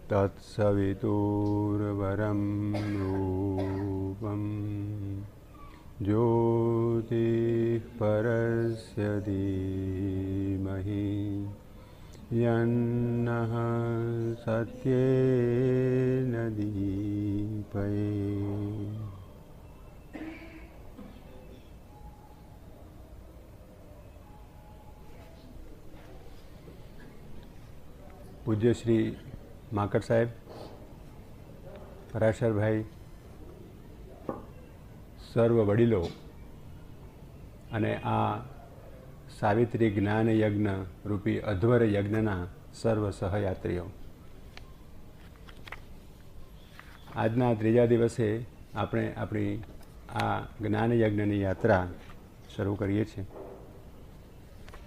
તત્સવિતુર્વરમ રૂપમ જ્યોતિઃ પરસ્ય ધીમહિ યન્નઃ સત્યેન દીપયે. પૂજ્ય શ્રી માકડ સાહેબ, પરાશરભાઈ, સર્વ વડીલો અને આ સાવિત્રી જ્ઞાન યજ્ઞ રૂપી અધ્વર યજ્ઞના સર્વ સહયાત્રીઓ, આજના ત્રીજા દિવસે આપણે આપણી આ જ્ઞાન યજ્ઞની યાત્રા શરૂ કરીએ છીએ.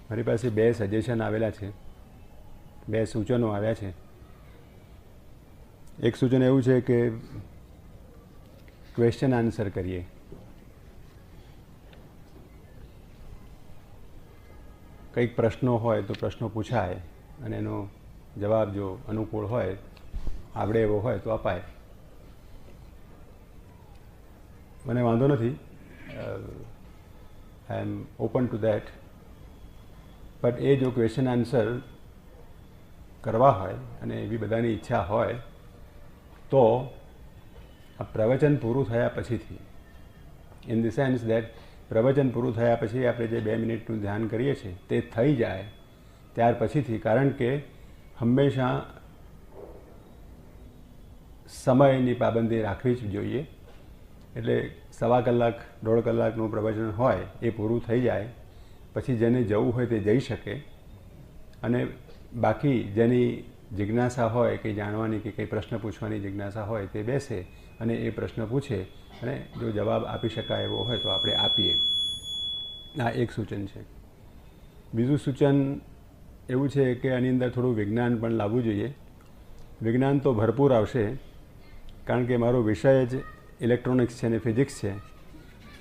મારી પાસે 2 સજેશન આવેલા છે, 2 સૂચનો આવ્યા છે. એક સૂચન એવું છે કે ક્વેશ્ચન આન્સર કરીએ. કંઈક પ્રશ્નો હોય તો પ્રશ્નો પૂછાય અને એનો જવાબ જો અનુકૂળ હોય, આવડે એવો હોય તો અપાય. મને વાંધો નથી, આઈ એમ ઓપન ટુ ધેટ. બટ એ જો ક્વેશ્ચન આન્સર કરવા હોય અને એવી બધાની ઈચ્છા હોય તો આ પ્રવચન પૂરું થયા પછીથી, ઇન ધ સેન્સ દેટ પ્રવચન પૂરું થયા પછી આપણે જે 2 મિનિટનું ધ્યાન કરીએ છીએ તે થઈ જાય ત્યાર પછીથી, કારણ કે હંમેશા સમયની પાબંદી રાખવી જ જોઈએ. એટલે 1.25 કલાક 1.5 કલાકનું પ્રવચન હોય એ પૂરું થઈ જાય પછી જેને જવું હોય તે જઈ શકે, અને બાકી જેની જિજ્ઞાસા હોય, કંઈ જાણવાની કે કંઈ પ્રશ્ન પૂછવાની જિજ્ઞાસા હોય તે બેસે અને એ પ્રશ્ન પૂછે અને જો જવાબ આપી શકાય એવો હોય તો આપણે આપીએ. આ એક સૂચન છે. બીજું સૂચન એવું છે કે આની અંદર થોડું વિજ્ઞાન પણ લાવવું જોઈએ. વિજ્ઞાન તો ભરપૂર આવશે, કારણ કે મારો વિષય જ ઇલેક્ટ્રોનિક્સ છે અને ફિઝિક્સ છે,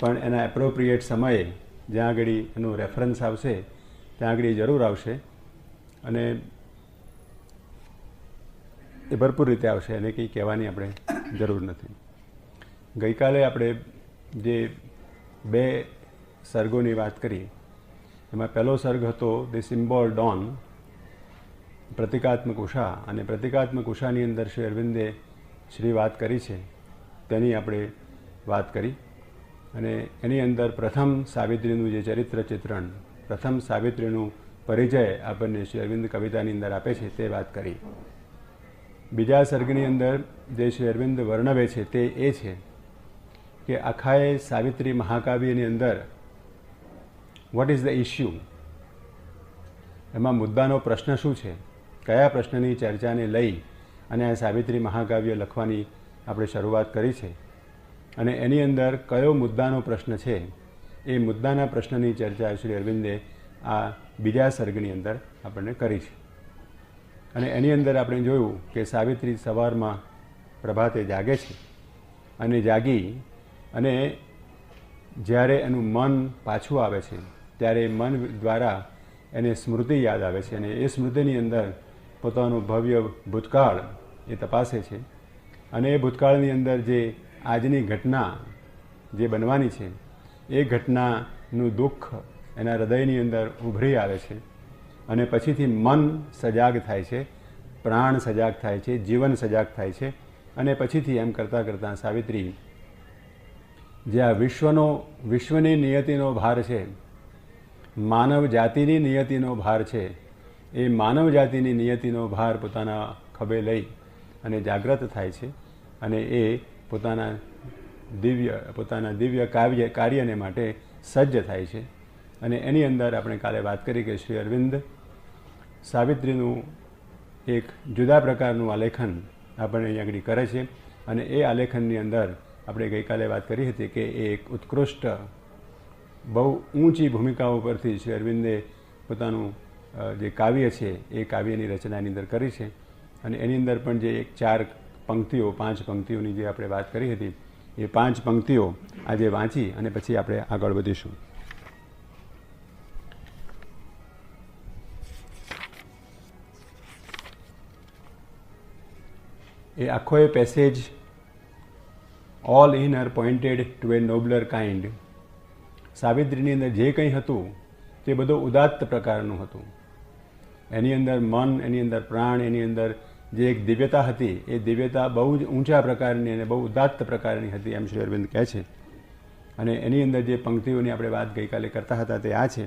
પણ એના એપ્રોપ્રિએટ સમયે જ્યાં આગળ એનું રેફરન્સ આવશે ત્યાં આગળ જરૂર આવશે અને એ ભરપૂર રીતે આવશે, એને કંઈ કહેવાની આપણે જરૂર નથી. ગઈકાલે આપણે જે 2 સર્ગોની વાત કરી એમાં પહેલો સર્ગ હતો ધ સિમ્બોલ ડોન, પ્રતિકાત્મક ઉષા, અને પ્રતિકાત્મક ઉષાની અંદર શ્રી અરવિંદે શ્રી વાત કરી છે તેની આપણે વાત કરી. અને એની અંદર પ્રથમ સાવિત્રીનું જે ચરિત્ર ચિત્રણ, પ્રથમ સાવિત્રીનું પરિચય આપણને શ્રી અરવિંદ કવિતાની અંદર આપે છે તે વાત કરી. બીજા સર્ગની અંદર જે શ્રી અરવિંદ વર્ણવે છે તે એ છે કે આખાએ સાવિત્રી મહાકાવ્યની અંદર વોટ ઇઝ ધ ઇશ્યુ, એમાં મુદ્દાનો પ્રશ્ન શું છે, કયા પ્રશ્નની ચર્ચાને લઈ અને આ સાવિત્રી મહાકાવ્ય લખવાની આપણે શરૂઆત કરી છે, અને એની અંદર કયો મુદ્દાનો પ્રશ્ન છે એ મુદ્દાના પ્રશ્નની ચર્ચા શ્રી અરવિંદે આ બીજા સર્ગની અંદર આપણને કરી છે. અને એની અંદર આપણે જોયું કે સાવિત્રી સવારમાં પ્રભાતે જાગે છે અને જાગી અને જ્યારે એનું મન પાછું આવે છે ત્યારે મન દ્વારા એને સ્મૃતિ યાદ આવે છે, અને એ સ્મૃતિની અંદર પોતાનું ભવ્ય ભૂતકાળ એ તપાસે છે. અને એ ભૂતકાળની અંદર જે આજની ઘટના જે બનવાની છે એ ઘટનાનું દુઃખ એના હૃદયની અંદર ઉભરી આવે છે, અને પછીથી મન સજાગ થાય છે, પ્રાણ સજાગ થાય છે, જીવન સજાગ થાય છે. અને પછીથી એમ કરતાં કરતાં સાવિત્રી જે આ વિશ્વની નિયતિનો ભાર છે, માનવ જાતિની નિયતિનો ભાર છે, એ માનવ જાતિની નિયતિનો ભાર પોતાના ખભે લઈ અને જાગ્રત થાય છે, અને એ પોતાના દિવ્ય કાર્યને માટે સજ્જ થાય છે. અને એની અંદર આપણે કાલે વાત કરી કે શ્રી અરવિંદ સાવિત્રીનું એક જુદા પ્રકારનું આલેખન આપણને અહીં આગળ કરે છે, અને એ આલેખનની અંદર આપણે ગઈકાલે વાત કરી હતી કે એ એક ઉત્કૃષ્ટ બહુ ઊંચી ભૂમિકાઓ પરથી શ્રી અરવિંદે પોતાનું જે કાવ્ય છે એ કાવ્યની રચનાની અંદર કરી છે. અને એની અંદર પણ જે 4 પંક્તિઓ 5 પંક્તિઓની જે આપણે વાત કરી હતી એ 5 પંક્તિઓ આજે વાંચી અને પછી આપણે આગળ વધીશું. એ આખો એ passage all in her pointed to a nobler kind. સાવિત્રીની અંદર જે કંઈ હતું તે બધું ઉદાત્ત પ્રકારનું હતું. એની અંદર મન, એની અંદર પ્રાણ, એની અંદર જે એક દિવ્યતા હતી એ દિવ્યતા બહુ જ ઊંચા પ્રકારની અને બહુ ઉદાત્ત પ્રકારની હતી એમ શ્રી અરવિંદ કહે છે. અને એની અંદર જે પંક્તિઓની આપણે વાત ગઈકાલે કરતા હતા તે આ છે: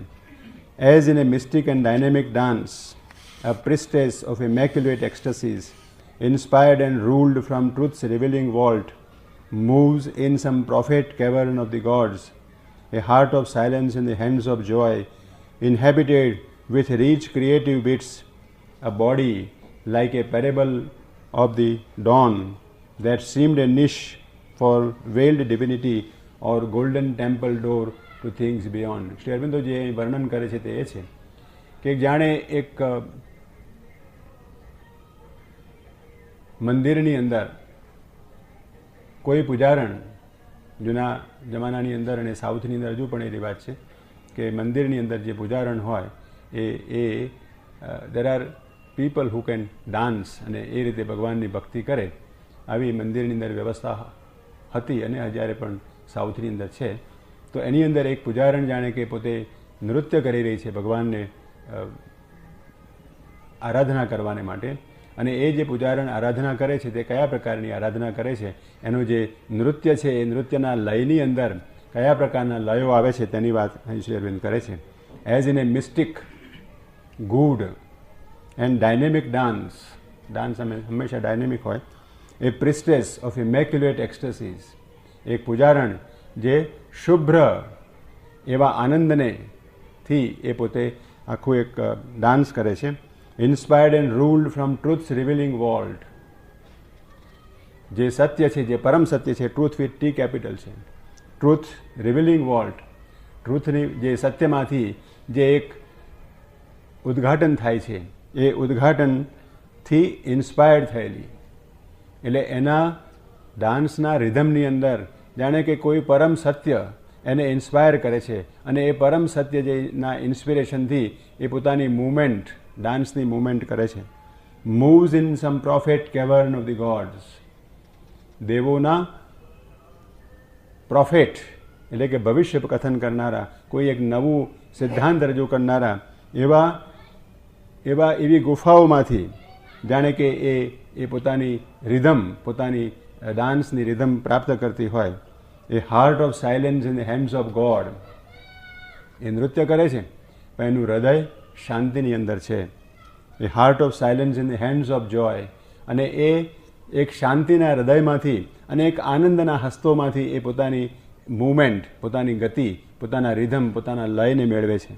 as in A mistake and dynamic dance, a priestess of immaculate ecstasies, inspired and ruled from truth's revealing vault, moves in some prophet cavern of the gods, a heart of silence in the hands of joy, inhabited with rich creative bits, a body like a parable of the dawn that seemed a niche for veiled divinity or golden temple door to things beyond. Shri Aurobindo જે વર્ણન કરે છે તે એ છે કે જાણે એક મંદિરની અંદર કોઈ પૂજારણ, જૂના જમાનાની અંદર અને સાઉથની અંદર હજુ પણ એ રિવાજ છે કે મંદિરની અંદર જે પૂજારણ હોય એ there are people who can dance અને એ રીતે ભગવાનની ભક્તિ કરે. આવી મંદિરની અંદર વ્યવસ્થા હતી અને જ્યારે પણ સાઉથની અંદર છે. તો એની અંદર એક પૂજારણ જાણે કે પોતે નૃત્ય કરી રહી છે ભગવાનને આરાધના કરવાને માટે. અને એ જે પૂજારણ આરાધના કરે છે તે કયા પ્રકારની આરાધના કરે છે, એનું જે નૃત્ય છે એ નૃત્યના લયની અંદર કયા પ્રકારના લયો આવે છે તેની વાત અહીં શ્રી અરવિંદ કરે છે. As in A mistake, good and dynamic dance, dance હંમેશા ડાયનેમિક હોય, એ પ્રિસ્ટેસ ઓફ ઇમેક્યુલેટ એક્સટેસીસ, એક પૂજારણ જે શુભ્ર એવા આનંદને થી એ પોતે આખું એક ડાન્સ કરે છે. Inspired and ruled from truths revealing vault, જે સત્ય છે, જે પરમ સત્ય છે, ટ્રુથ વિથ ટી કેપિટલ છે, ટ્રુથ રિવીલિંગ વોલ્ટ, ટ્રુથની જે સત્યમાંથી જે એક ઉદ્ઘાટન થાય છે એ ઉદ્ઘાટનથી ઇન્સ્પાયર્ડ થયેલી, એટલે એના ડાન્સના રિધમની અંદર જાણે કે કોઈ પરમ સત્ય એને ઇન્સ્પાયર કરે છે અને એ પરમ સત્ય જેના ઇન્સ્પિરેશનથી એ પોતાની મૂવમેન્ટ, ડાન્સની મૂવમેન્ટ કરે છે. Moves in some prophet cavern of the gods, દેવોના પ્રોફેટ એટલે કે ભવિષ્ય કથન કરનારા, કોઈ એક નવું સિદ્ધાંત રજૂ કરનારા એવી ગુફાઓમાંથી જાણે કે એ પોતાની રિધમ, પોતાની ડાન્સની રિધમ પ્રાપ્ત કરતી હોય. A heart of silence in the hands of God, એ નૃત્ય કરે છે પણ એનું હૃદય શાંતિની અંદર છે. A heart of silence in the hands of joy, અને એ એક શાંતિના હૃદયમાંથી અને એક આનંદના હસ્તોમાંથી એ પોતાની મૂવમેન્ટ, પોતાની ગતિ, પોતાના રિધમ, પોતાના લયને મેળવે છે.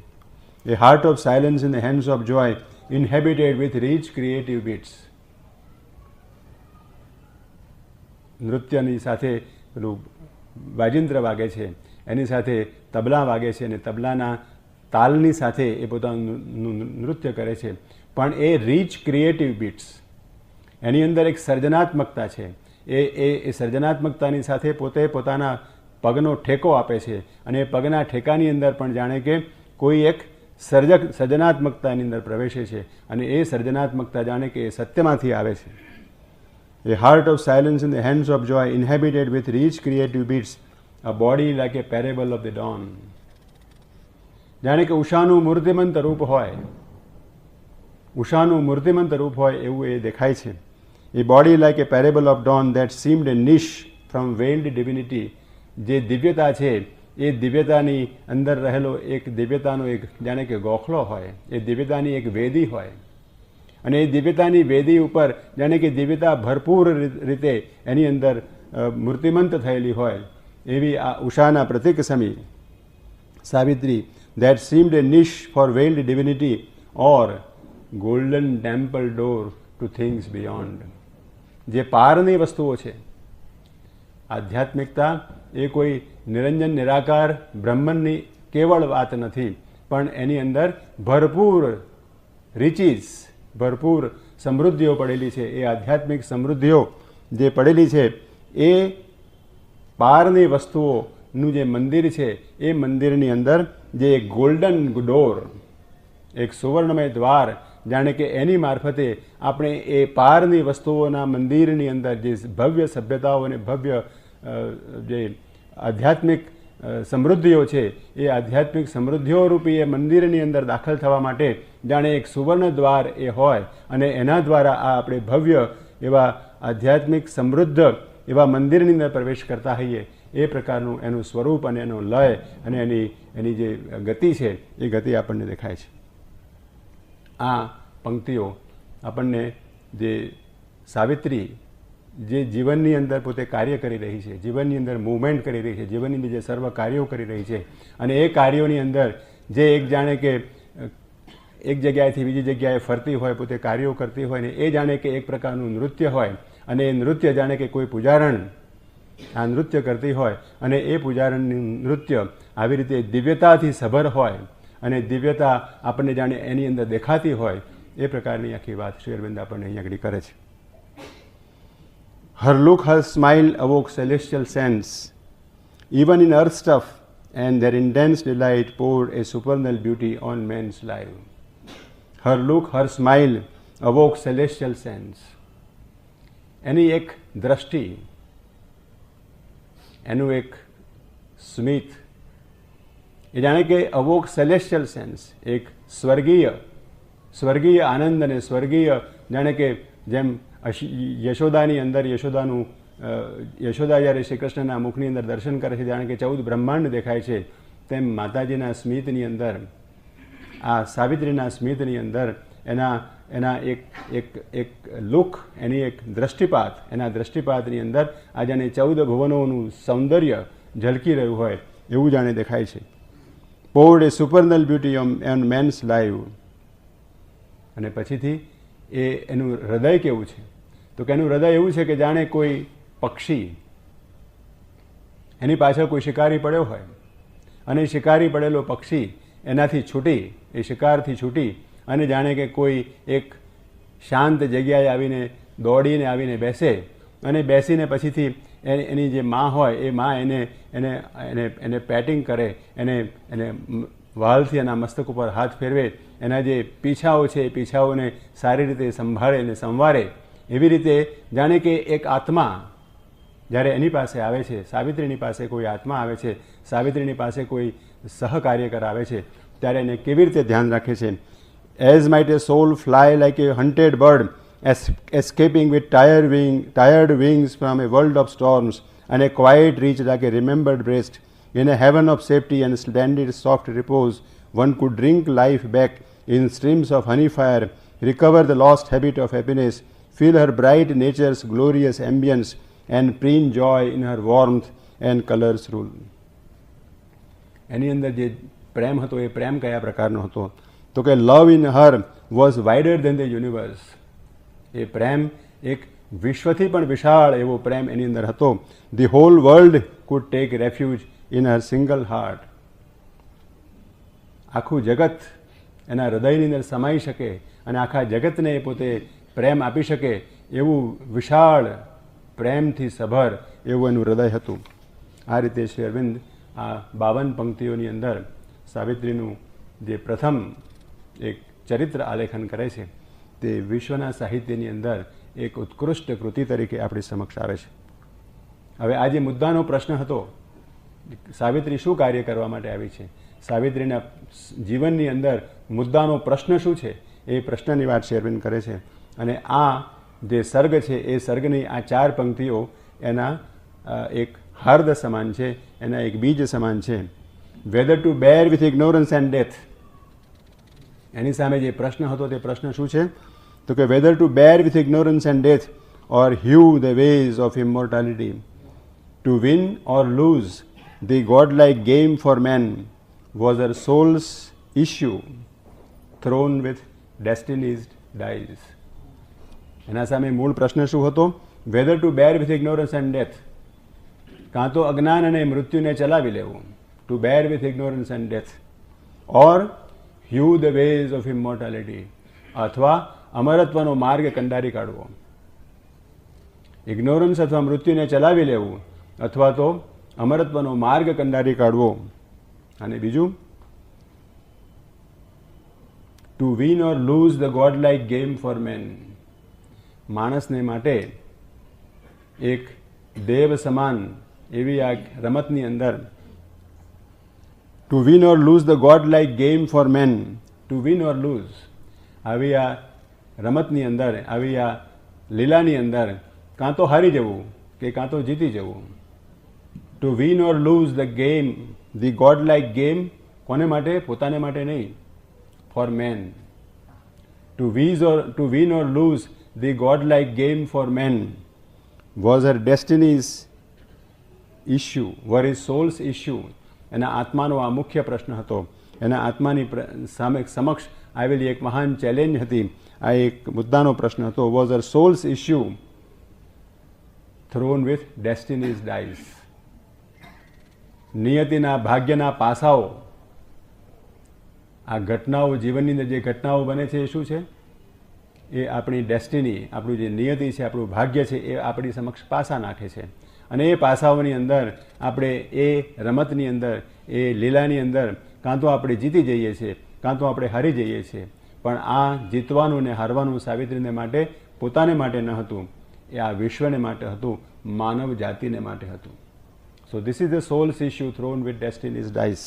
A heart of silence in the hands of joy, inhabited with rich creative beats. નૃત્યની સાથે પેલું વાજિંત્ર વાગે છે, એની સાથે તબલા વાગે છે અને તબલાના તાલની સાથે એ પોતાનું નૃત્ય કરે છે. પણ એ રીચ ક્રિએટિવ બીટ્સ, એની અંદર એક સર્જનાત્મકતા છે. એ સર્જનાત્મકતાની સાથે પોતે પોતાના પગનો ઠેકો આપે છે અને એ પગના ઠેકાની અંદર પણ જાણે કે કોઈ એક સર્જનાત્મકતાની અંદર પ્રવેશે છે અને એ સર્જનાત્મકતા જાણે કે એ સત્યમાંથી આવે છે. A heart of silence in the hands of joy, inhabited with rich creative beats, a body like a parable of the dawn. જાણે કે ઉષાનું મૂર્તિમંત રૂપ હોય, ઉષાનું મૂર્તિમંત રૂપ હોય એવું એ દેખાય છે. A body like a parable of dawn that seemed a niche from veiled divinity. જે દિવ્યતા છે એ દિવ્યતાની અંદર રહેલો એક દિવ્યતાનો એક જાણે કે ગોખલો હોય, એ દિવ્યતાની એક વેદી હોય અને એ દિવ્યતાની વેદી ઉપર જાણે કે દિવ્યતા ભરપૂર રીતે એની અંદર મૂર્તિમંત થયેલી હોય એવી આ ઉષાના પ્રતિક સમી Savitri, that seemed a niche for veiled divinity or golden temple door to things beyond. જે પારની વસ્તુઓ છે, આધ્યાત્મિકતા એ કોઈ નિરંજન નિરાકાર બ્રહ્મની કેવળ વાત નથી, પણ એની અંદર ભરપૂર રિચીસ, ભરપૂર સમૃદ્ધિઓ પડેલી છે. એ આધ્યાત્મિક સમૃદ્ધિઓ જે પડેલી છે એ પારની વસ્તુઓનું જે મંદિર છે એ મંદિરની અંદર જે એક ગોલ્ડન ડોર, એક સુવર્ણમય દ્વાર, જાણે કે એની મારફતે આપણે એ પારની વસ્તુઓના મંદિરની અંદર જે ભવ્ય સભ્યતાઓ અને ભવ્ય જે આધ્યાત્મિક સમૃદ્ધિઓ છે એ આધ્યાત્મિક સમૃદ્ધિઓ રૂપી એ મંદિરની અંદર દાખલ થવા માટે જાણે એક સુવર્ણ દ્વાર એ હોય અને એના દ્વારા આ આપણે ભવ્ય એવા આધ્યાત્મિક સમૃદ્ધ એવા મંદિરની અંદર પ્રવેશ કરતા હોઈએ એ પ્રકારનું એનું સ્વરૂપ અને એનો લય અને એની જે ગતિ છે એ ગતિ આપણને દેખાય છે. આ પંક્તિઓ આપણને જે સાવિત્રી જે જીવનની અંદર પોતે કાર્ય કરી રહી છે, જીવનની અંદર મૂવમેન્ટ કરી રહી છે, જીવનની અંદર જે સર્વ કાર્યો કરી રહી છે અને એ કાર્યોની અંદર જે એક જાણે કે એક જગ્યાએથી બીજી જગ્યાએ ફરતી હોય, પોતે કાર્યો કરતી હોય ને એ જાણે કે એક પ્રકારનું નૃત્ય હોય અને એ નૃત્ય જાણે કે કોઈ પૂજારણ આ નૃત્ય કરતી હોય અને એ પૂજારણનું નૃત્ય આવી રીતે દિવ્યતાથી સભર હોય અને દિવ્યતા આપણને જાણે એની અંદર દેખાતી હોય એ પ્રકારની આખી વાત શ્રી અરવિંદ આપણને અહીં આગળ કરે છે. Her look, her smile awoke celestial sense. Even in earth stuff and their intense delight poured a supernal beauty on man's life. Her look, her smile awoke celestial sense. એની એક દ્રષ્ટિ, એનું એક સ્મિત એ જાણે કે અવોક સેલેસ્ટિયલ સેન્સ, એક સ્વર્ગીય આનંદ અને સ્વર્ગીય જાણે કે જેમ યશોદાની અંદર યશોદા જ્યારે શ્રી કૃષ્ણના મુખની અંદર દર્શન કરે છે જાણે કે 14 બ્રહ્માંડ દેખાય છે, તેમ માતાજીના સ્મિતની અંદર આ સાવિત્રીના સ્મિતની અંદર એના એક લુક, એની એક દ્રષ્ટિપાત, એના દ્રષ્ટિપાતની અંદર આ જાણે 14 ભુવનોનું સૌંદર્ય ઝલકી રહ્યું હોય એવું જાણે દેખાય છે. poured a supernal beauty on man's life. અને પછીથી એનું હૃદય કેવું છે તો કે એનું હૃદય એવું છે કે જાણે કોઈ પક્ષી, એની પાછળ કોઈ શિકારી પડ્યો હોય અને શિકારી પડેલો પક્ષી એનાથી છૂટી, એ શિકારથી છૂટી અને જાણે કે કોઈ એક શાંત જગ્યાએ આવીને દોડીને આવીને બેસે અને બેસીને પછીથી એની જે માં હોય એ માં એને પેટિંગ કરે, એને વાલથી એના મસ્તક ઉપર હાથ ફેરવે, એના જે પીછાઓ છે એ પીછાઓને સારી રીતે સંભાળે અને સંવારે. એવી રીતે જાણે કે એક આત્મા જ્યારે એની પાસે આવે છે, સાવિત્રીની પાસે કોઈ આત્મા આવે છે, સાવિત્રીની પાસે કોઈ સહકાર્યકર આવે છે ત્યારે એને કેવી રીતે ધ્યાન રાખે છે. As might a soul fly like a hunted bird, escaping with tired wings from a world of storms, and a quiet reach like a remembered breast, in a heaven of safety and splendid soft repose, one could drink life back in streams of honey fire, recover the lost habit of happiness, feel her bright nature's glorious ambience, and preen joy in her warmth and colors rule. એની અંદર જે પ્રેમ હતો એ પ્રેમ કયા પ્રકારનો હતો તો કે love in her was wider than the universe. એ પ્રેમ એક વિશ્વથી પણ વિશાળ એવો પ્રેમ એની અંદર હતો. The whole world could take refuge in her single heart. આખું જગત એના હૃદયની અંદર સમાઈ શકે અને આખા જગતને એ પોતે પ્રેમ આપી શકે એવું વિશાળ પ્રેમથી સભર એવું એનું હૃદય હતું. આ રીતે શ્રી અરવિંદ આ 52 પંક્તિઓની અંદર સાવિત્રીનું જે પ્રથમ એક ચરિત્ર આલેખન કરે છે તે વિશ્વના સાહિત્યની અંદર એક ઉત્કૃષ્ટ કૃતિ તરીકે આપણી સમક્ષ આવે છે. હવે આ જે મુદ્દાનો પ્રશ્ન હતો, સાવિત્રી શું કાર્ય કરવા માટે આવી છે, સાવિત્રીના જીવનની અંદર મુદ્દાનો પ્રશ્ન શું છે, એ પ્રશ્નની વાત શ્રી અરવિંદ કરે છે. અને આ જે સર્ગ છે એ સર્ગની આ 4 પંક્તિઓ એના એક હાર્દ સમાન છે, એના એક બીજ સમાન છે. Whether to bear with ignorance and death. એની સામે જે પ્રશ્ન હતો તે પ્રશ્ન શું છે તો કે whether to bear with ignorance and death or hew the ways of immortality, to win or lose the God like game for man was her soul's issue thrown with destiny's dice. એના સામે મૂળ પ્રશ્ન શું હતો? Whether to bear with ignorance and death, કાં તો અજ્ઞાન અને મૃત્યુને ચલાવી લેવું, to bear with ignorance and death, or hew the ways of immortality, અથવા અમરત્વનો માર્ગ કંડારી કાઢવો. ઇગ્નોરન્સ અથવા મૃત્યુને ચલાવી લેવું અથવા તો અમરત્વનો માર્ગ કંડારી કાઢવો. અને બીજું, to win or lose the god like game for man. માણસને માટે એક દેવ સમાન એવી આ રમતની અંદર to win or lose the god like game for man, to win or lose, આવી આ રમતની અંદર, આવી આ લીલાની અંદર કાં તો હારી જવું કે કાં તો જીતી જવું. To win or lose the game, the God like game, કોને માટે? પોતાને માટે નહીં, for man. To win or lose the God like game for man was her destiny's issue, where is soul's issue. એના આત્માનો આ મુખ્ય પ્રશ્ન હતો. એના આત્માની સમક્ષ આવેલી એક મહાન ચેલેન્જ હતી. આ એક મુદ્દાનો પ્રશ્ન હતો. Was her soul's issue thrown with destiny's dice. નિયતિના ભાગ્યના પાસાઓ, આ ઘટનાઓ, જીવનની અંદર જે ઘટનાઓ બને છે એ શું છે? એ આપણી ડેસ્ટિની, આપણું જે નિયતિ છે, આપણું ભાગ્ય છે, એ આપણી સમક્ષ પાસા નાખે છે. અને એ પાસાઓની અંદર આપણે એ રમતની અંદર, એ લીલાની અંદર કાં તો આપણે જીતી જઈએ છીએ, કાં તો આપણે હારી જઈએ છીએ. પણ આ જીતવાનું ને હારવાનું સાવિત્રીને માટે, પોતાને માટે ન હતું, એ આ વિશ્વને માટે હતું, માનવ જાતિને માટે હતું. So this is the soul's issue thrown with destiny's dice.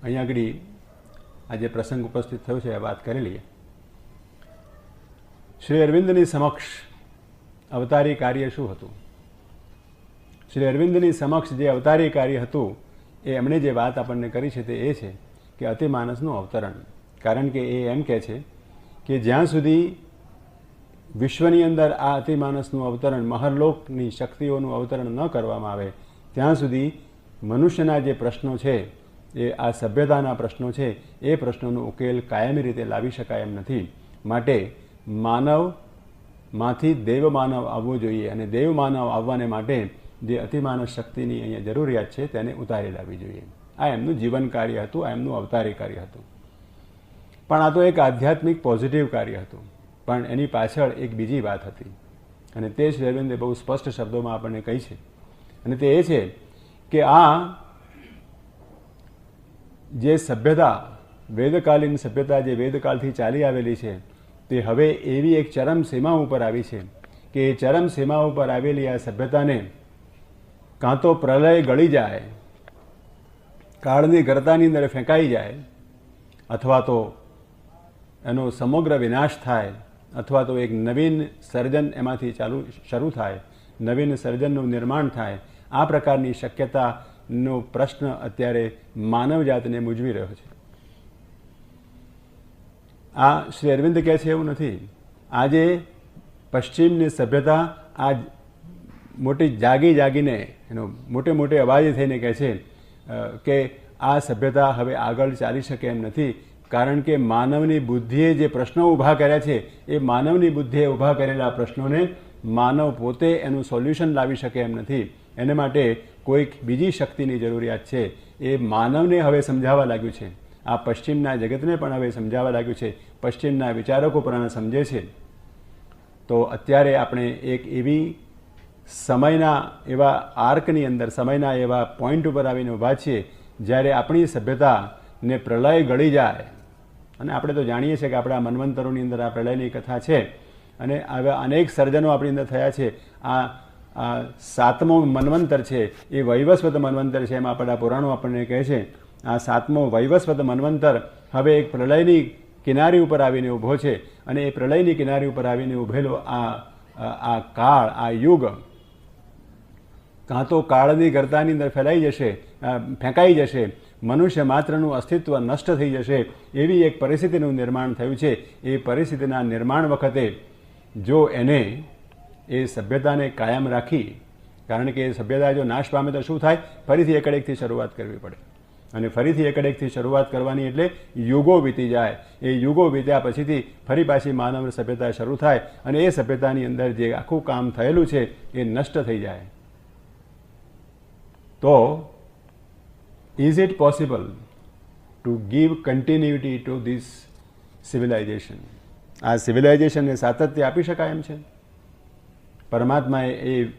અહીંયા આગળ આ જે પ્રસંગ ઉપસ્થિત થયો છે એ વાત કરી લઈએ. શ્રી અરવિંદની સમક્ષ અવતારી કાર્ય શું હતું? શ્રી અરવિંદની સમક્ષ જે અવતારી કાર્ય હતું એ એમણે જે વાત આપણને કરી છે તે એ છે કે અતિમાનસનું અવતરણ. કારણ કે એ એમ કહે છે કે જ્યાં સુધી વિશ્વની અંદર આ અતિમાનસનું અવતરણ, મહરલોકની શક્તિઓનું અવતરણ ન કરવામાં આવે ત્યાં સુધી મનુષ્યના જે પ્રશ્નો છે, એ આ સભ્યતાના પ્રશ્નો છે, એ પ્રશ્નોનો ઉકેલ કાયમી રીતે લાવી શકાય એમ નથી. માટે માનવમાંથી દેવમાનવ આવવો જોઈએ. અને દેવમાનવ આવવાને માટે જે અતિમાનવ શક્તિની અહીંયા જરૂરિયાત છે તેને ઉતારી લાવવી જોઈએ. આ એમનું જીવન કાર્ય હતું, આ એમનું અવતારી કાર્ય હતું. પણ આ તો એક આધ્યાત્મિક પોઝિટિવ કાર્ય હતું. પણ એની પાછળ એક બીજી વાત હતી, અને તે શ્રી અરવિંદે બહુ સ્પષ્ટ શબ્દોમાં આપણને કહી છે. અને તે એ છે કે આ જે સભ્યતા, વેદકાલીન સભ્યતા જે વેદકાળથી ચાલી આવેલી છે, તે હવે એવી એક ચરમ સીમા ઉપર આવી છે કે એ ચરમ સીમા ઉપર આવેલી આ સભ્યતાને કાં તો પ્રલય ગળી જાય, કાળની ગર્તાની અંદર ફેંકાઈ જાય, અથવા તો એનો સમગ્ર વિનાશ થાય, અથવા તો એક નવીન સર્જન એમાંથી શરૂ થાય, નવીન સર્જનનું નિર્માણ થાય. આ પ્રકારની શક્યતાનો પ્રશ્ન અત્યારે માનવજાતને મૂંઝવી રહ્યો છે. આ શ્રી અરવિંદ કહે છે એવું નથી. આજે પશ્ચિમની સભ્યતા આ મોટી જાગીને એનો મોટે મોટે અવાજે થઈને કહે છે કે આ સભ્યતા હવે આગળ ચાલી શકે એમ નથી. કારણ કે માનવની બુદ્ધિએ જે પ્રશ્નો ઊભા કર્યા છે, એ માનવની બુદ્ધિએ ઊભા કરેલા પ્રશ્નોને માનવ પોતે એનું સોલ્યુશન લાવી શકે એમ નથી. એને માટે કોઈક બીજી શક્તિની જરૂરિયાત છે. એ માનવને હવે સમજાવવા લાગ્યું છે. આ પશ્ચિમના જગતને પણ હવે સમજાવવા લાગ્યું છે. પશ્ચિમના વિચારકો પણ સમજે છે. તો અત્યારે આપણે એક એવી સમયના એવા આર્કની અંદર, સમયના એવા પોઈન્ટ ઉપર આવીને ઊભા છીએ જ્યારે આપણી સભ્યતાને પ્રલય ગળી જાય. અને આપણે તો જાણીએ છીએ કે આપણા મન્વંતરોની અંદર આ પ્રલયની કથા છે, અને આવા અનેક સર્જનો આપણી અંદર થયા છે. આ 7મો મન્વંતર છે એ વૈવસ્વત મન્વંતર છે. એમાં આપણા પુરાણો આપણને કહે છે આ 7મો વૈવસ્વત મન્વંતર હવે એક પ્રલયની કિનારી ઉપર આવીને ઊભો છે. અને એ પ્રલયની કિનારી ઉપર આવીને ઊભેલો આ કાળ, આ યુગ કાં તો કાળની ગર્તાની અંદર ફેંકાઈ જશે, મનુષ્ય માત્રનું અસ્તિત્વ નષ્ટ થઈ જશે, એવી એક પરિસ્થિતિનું નિર્માણ થયું છે. એ પરિસ્થિતિના નિર્માણ વખતે જો એને, એ સભ્યતાને કાયમ રાખી, કારણ કે એ સભ્યતા જો નાશ પામે તો શું થાય? ફરીથી એકડેકથી શરૂઆત કરવી પડે. અને ફરીથી એકડેકથી શરૂઆત કરવાની એટલે યુગો વીતી જાય. એ યુગો વીત્યા પછીથી ફરી પાછી માનવ સભ્યતા શરૂ થાય, અને એ સભ્યતાની અંદર જે આખું કામ થયેલું છે એ નષ્ટ થઈ જાય. તો is it possible to give continuity to this civilization? આ સિવિલાઇઝેશનને સાતત્ય આપી શકાય એમ છે? પરમાત્માએ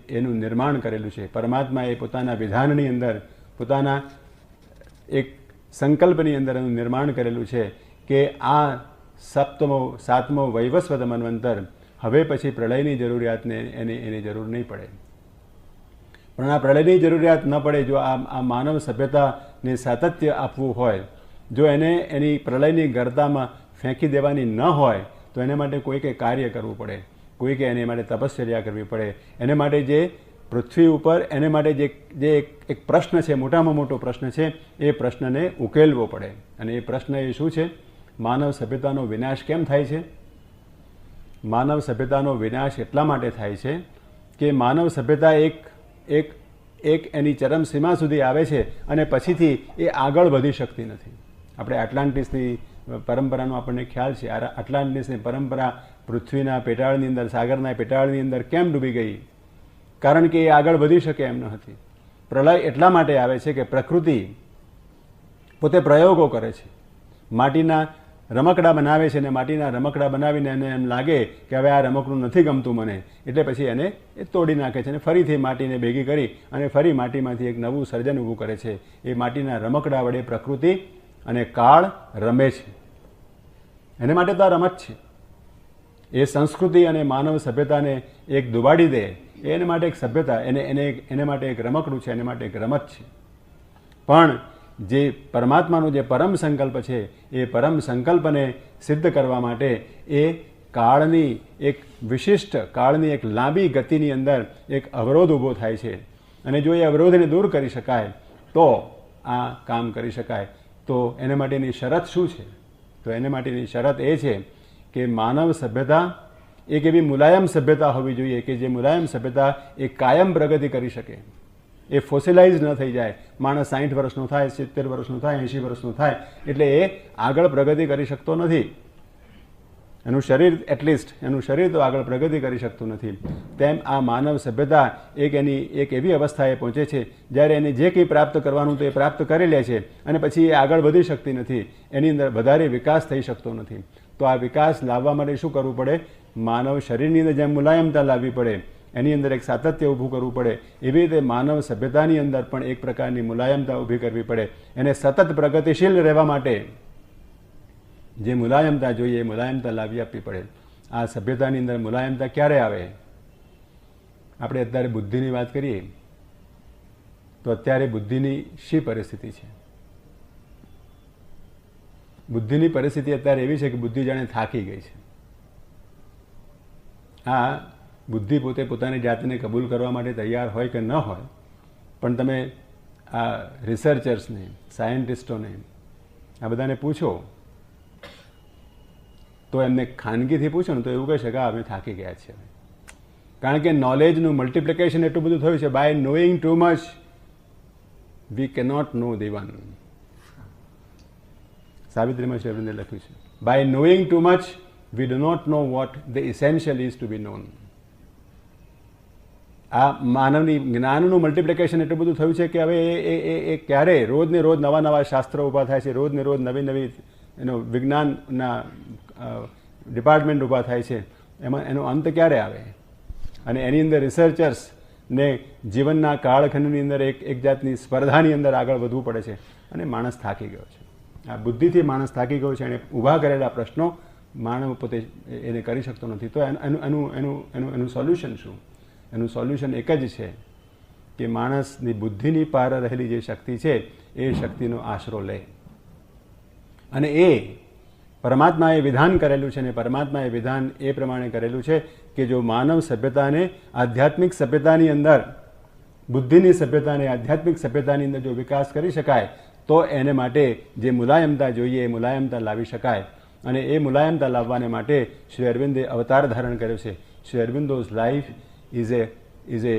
એનું નિર્માણ કરેલું છે. પરમાત્માએ પોતાના વિધાનની અંદર, પોતાના એક સંકલ્પની અંદર એનું નિર્માણ કરેલું છે કે આ સાતમો વૈવસ્વત મન્વંતર હવે પછી પ્રલયની જરૂરિયાતને એની જરૂર નહીં પડે. પણ આ પ્રલયની જરૂરિયાત ન પડે જો આ માનવ સભ્યતાને સાતત્ય આપવું હોય, જો એને એની પ્રલયની ગર્તામાં ફેંકી દેવાની ન હોય તો એને માટે કોઈકે કાર્ય કરવું પડે, કોઈકે એને માટે તપશ્ચર્યા કરવી પડે. એને માટે જે પૃથ્વી ઉપર એને માટે જે એક પ્રશ્ન છે, મોટામાં મોટો પ્રશ્ન છે, એ પ્રશ્નને ઉકેલવો પડે. અને એ પ્રશ્ન એ શું છે? માનવ સભ્યતાનો વિનાશ કેમ થાય છે? માનવ સભ્યતાનો વિનાશ એટલા માટે થાય છે કે માનવ સભ્યતા એક એની ચરમસીમા સુધી આવે છે અને પછીથી એ આગળ વધી શકતી નથી. આપણે એટલાન્ટિસની પરંપરાનો આપણને ખ્યાલ છે. એટલાન્ટિસની પરંપરા પૃથ્વીના પેટાળની અંદર, સાગરના પેટાળની અંદર કેમ ડૂબી ગઈ? કારણ કે એ આગળ વધી શકે એમ ન હતી. પ્રલય એટલા માટે આવે છે કે પ્રકૃતિ પોતે પ્રયોગો કરે છે, માટીના રમકડા બનાવે છે, અને માટીના રમકડા બનાવીને એને એમ લાગે કે હવે આ રમકડું નથી ગમતું મને, એટલે પછી એને એ તોડી નાખે છે અને ફરીથી માટીને ભેગી કરી અને ફરી માટીમાંથી એક નવું સર્જન ઊભું કરે છે. એ માટીના રમકડા વડે પ્રકૃતિ અને કાળ રમે છે. એને માટે તો આ રમત છે. એ સંસ્કૃતિ અને માનવ સભ્યતાને એક દુબાડી દે, એને માટે એક સભ્યતા, એને માટે એક રમકડું છે, એને માટે એક રમત છે. પણ જે પરમાત્માનો જે પરમ સંકલ્પ છે, એ પરમ સંકલ્પને સિદ્ધ કરવા માટે એ કાળની એક વિશિષ્ટ, કાળની એક લાંબી ગતિની અંદર એક અવરોધ ઊભો થાય છે. અને જો એ અવરોધને દૂર કરી શકાય તો આ કામ કરી શકાય. તો એને માટેની શરત શું છે? તો એને માટેની શરત એ છે કે માનવ સભ્યતા એક એવી મુલાયમ સભ્યતા હોવી જોઈએ કે જે મુલાયમ સભ્યતા એ કાયમ પ્રગતિ કરી શકે, એ ફોસિલાઇઝ ન થઈ જાય. માણસ 60 વર્ષનો થાય, 70 વર્ષનો થાય, 80 વર્ષનો થાય એટલે એ આગળ પ્રગતિ કરી શકતો નથી. એનું શરીર એટલીસ્ટ, એનું શરીર તો આગળ પ્રગતિ કરી શકતું નથી. તેમ આ માનવ સભ્યતા એક એવી અવસ્થાએ પહોંચે છે જ્યારે એને જે કંઈ પ્રાપ્ત કરવાનું તો એ પ્રાપ્ત કરી લે છે અને પછી એ આગળ વધી શકતી નથી. એની અંદર વધારે વિકાસ થઈ શકતો નથી. તો આ વિકાસ લાવવા માટે શું કરવું પડે? માનવ શરીરની અંદર જેમ મુલાયમતા લાવવી પડે, એની અંદર એક સાતત્ય ઊભું કરવું પડે, એવી રીતે માનવ સભ્યતાની અંદર પણ એક પ્રકારની મુલાયમતા ઊભી કરવી પડે. એને સતત પ્રગતિશીલ રહેવા માટે જે મુલાયમતા જોઈએ એ મુલાયમતા લાવી આપવી પડે. આ સભ્યતાની અંદર મુલાયમતા ક્યારે આવે? આપણે અત્યારે બુદ્ધિની વાત કરીએ તો અત્યારે બુદ્ધિની શી પરિસ્થિતિ છે? બુદ્ધિની પરિસ્થિતિ અત્યારે એવી છે કે બુદ્ધિ જાણે થાકી ગઈ છે. આ બુદ્ધિ પોતે પોતાની જાતને કબૂલ કરવા માટે તૈયાર હોય કે ન હોય, પણ તમે આ રિસર્ચર્સને, સાયન્ટિસ્ટોને, આ બધાને પૂછો તો એમને ખાનગીથી પૂછો ને તો એવું કહી શકે અમે થાકી ગયા છીએ. કારણ કે નોલેજનું મલ્ટિપ્લિકેશન એટલું બધું થયું છે. By knowing too much we cannot know the one. સાવિત્રીમાં શ્રી અરવિંદે લખ્યું છે, by knowing too much we do not know what the essential is to be known. આ માનવની જ્ઞાનનું મલ્ટિપ્લિકેશન એટલું બધું થયું છે કે હવે એ ક્યારે રોજને રોજ નવા નવા શાસ્ત્રો ઊભા થાય છે, રોજને રોજ નવી નવી વિજ્ઞાનના ડિપાર્ટમેન્ટ ઊભા થાય છે. એમાં એનો અંત ક્યારે આવે? અને એની અંદર રિસર્ચર્સને જીવનના કાળખંડની અંદર એક જાતની સ્પર્ધાની અંદર આગળ વધવું પડે છે અને માણસ થાકી ગયો છે. આ બુદ્ધિથી માણસ થાકી ગયો છે. એણે ઊભા કરેલા પ્રશ્નો માનવ પોતે એને કરી શકતો નથી. તો એનું સોલ્યુશન શું? એનું સોલ્યુશન એક જ છે કે માણસની બુદ્ધિની પાર રહેલી જે શક્તિ છે એ શક્તિનો આશરો લે. અને એ પરમાત્માએ વિધાન કરેલું છે, અને પરમાત્માએ વિધાન એ પ્રમાણે કરેલું છે કે જો માનવ સભ્યતાને આધ્યાત્મિક સભ્યતાની અંદર, બુદ્ધિની સભ્યતાને આધ્યાત્મિક સભ્યતાની અંદર જો વિકાસ કરી શકાય તો એને માટે જે મુલાયમતા જોઈએ એ મુલાયમતા લાવી શકાય. અને એ મુલાયમતા લાવવાને માટે શ્રી અરવિંદે અવતાર ધારણ કર્યો છે. Shri Aurobindo's life is a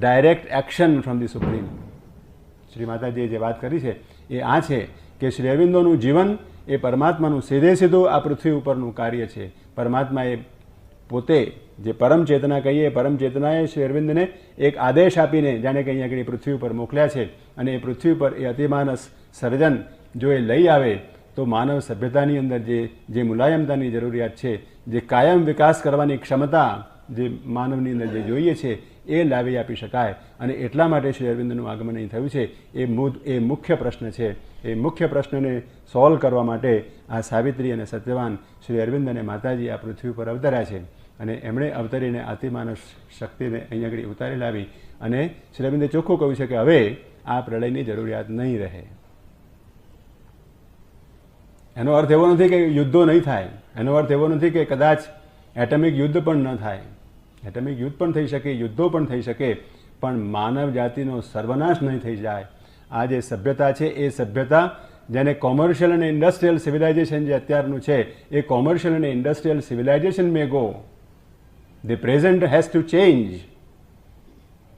direct action from the Supreme. Shri માતાજીએ જે વાત કરી છે એ આ છે કે શ્રી અરવિંદોનું જીવન એ પરમાત્માનું સીધે સીધું આ પૃથ્વી ઉપરનું કાર્ય છે. પરમાત્માએ પોતે જે પરમ ચેતના કહીએ, પરમ ચેતનાએ શ્રી અરવિંદને એક આદેશ આપીને જાણે કે અહીંયા આગળ પૃથ્વી ઉપર મોકલ્યા છે. અને એ પૃથ્વી પર એ અતિમાનસ સર્જન જો એ લઈ આવે તો માનવ સભ્યતાની અંદર જે મુલાયમતાની જરૂરિયાત છે, જે કાયમ વિકાસ કરવાની ક્ષમતા જે માનવની અંદર જે જોઈએ છે એ લાવી આપી શકાય. અને એટલા માટે શ્રી અરવિંદનું આગમન અહીં થયું છે. એ મુખ્ય પ્રશ્ન છે. એ મુખ્ય પ્રશ્નને સોલ્વ કરવા માટે આ સાવિત્રી અને સત્યવાન શ્રી અરવિંદ અને માતાજી આ પૃથ્વી ઉપર અવતર્યા છે. અને એમણે અવતરીને અતિમાનવ શક્તિને અહીં આગળ ઉતારી લાવી અને શ્રી અરવિંદે ચોખ્ખું કહ્યું છે કે હવે આ પ્રલયની જરૂરિયાત નહીં રહે. એનો અર્થ એવો નથી કે યુદ્ધો નહીં થાય. એનો અર્થ એવો નથી કે કદાચ એટમિક યુદ્ધ પણ ન થાય. એટમિક યુદ્ધ પણ થઈ શકે, યુદ્ધો પણ થઈ શકે, પણ માનવ જાતિનો સર્વનાશ નહીં થઈ જાય. આ જે સભ્યતા છે એ સભ્યતા જેને કોમર્શિયલ અને ઇન્ડસ્ટ્રીયલ સિવિલાઇઝેશન જે અત્યારનું છે એ કોમર્શિયલ અને industrial civilisation may go. The present has to change.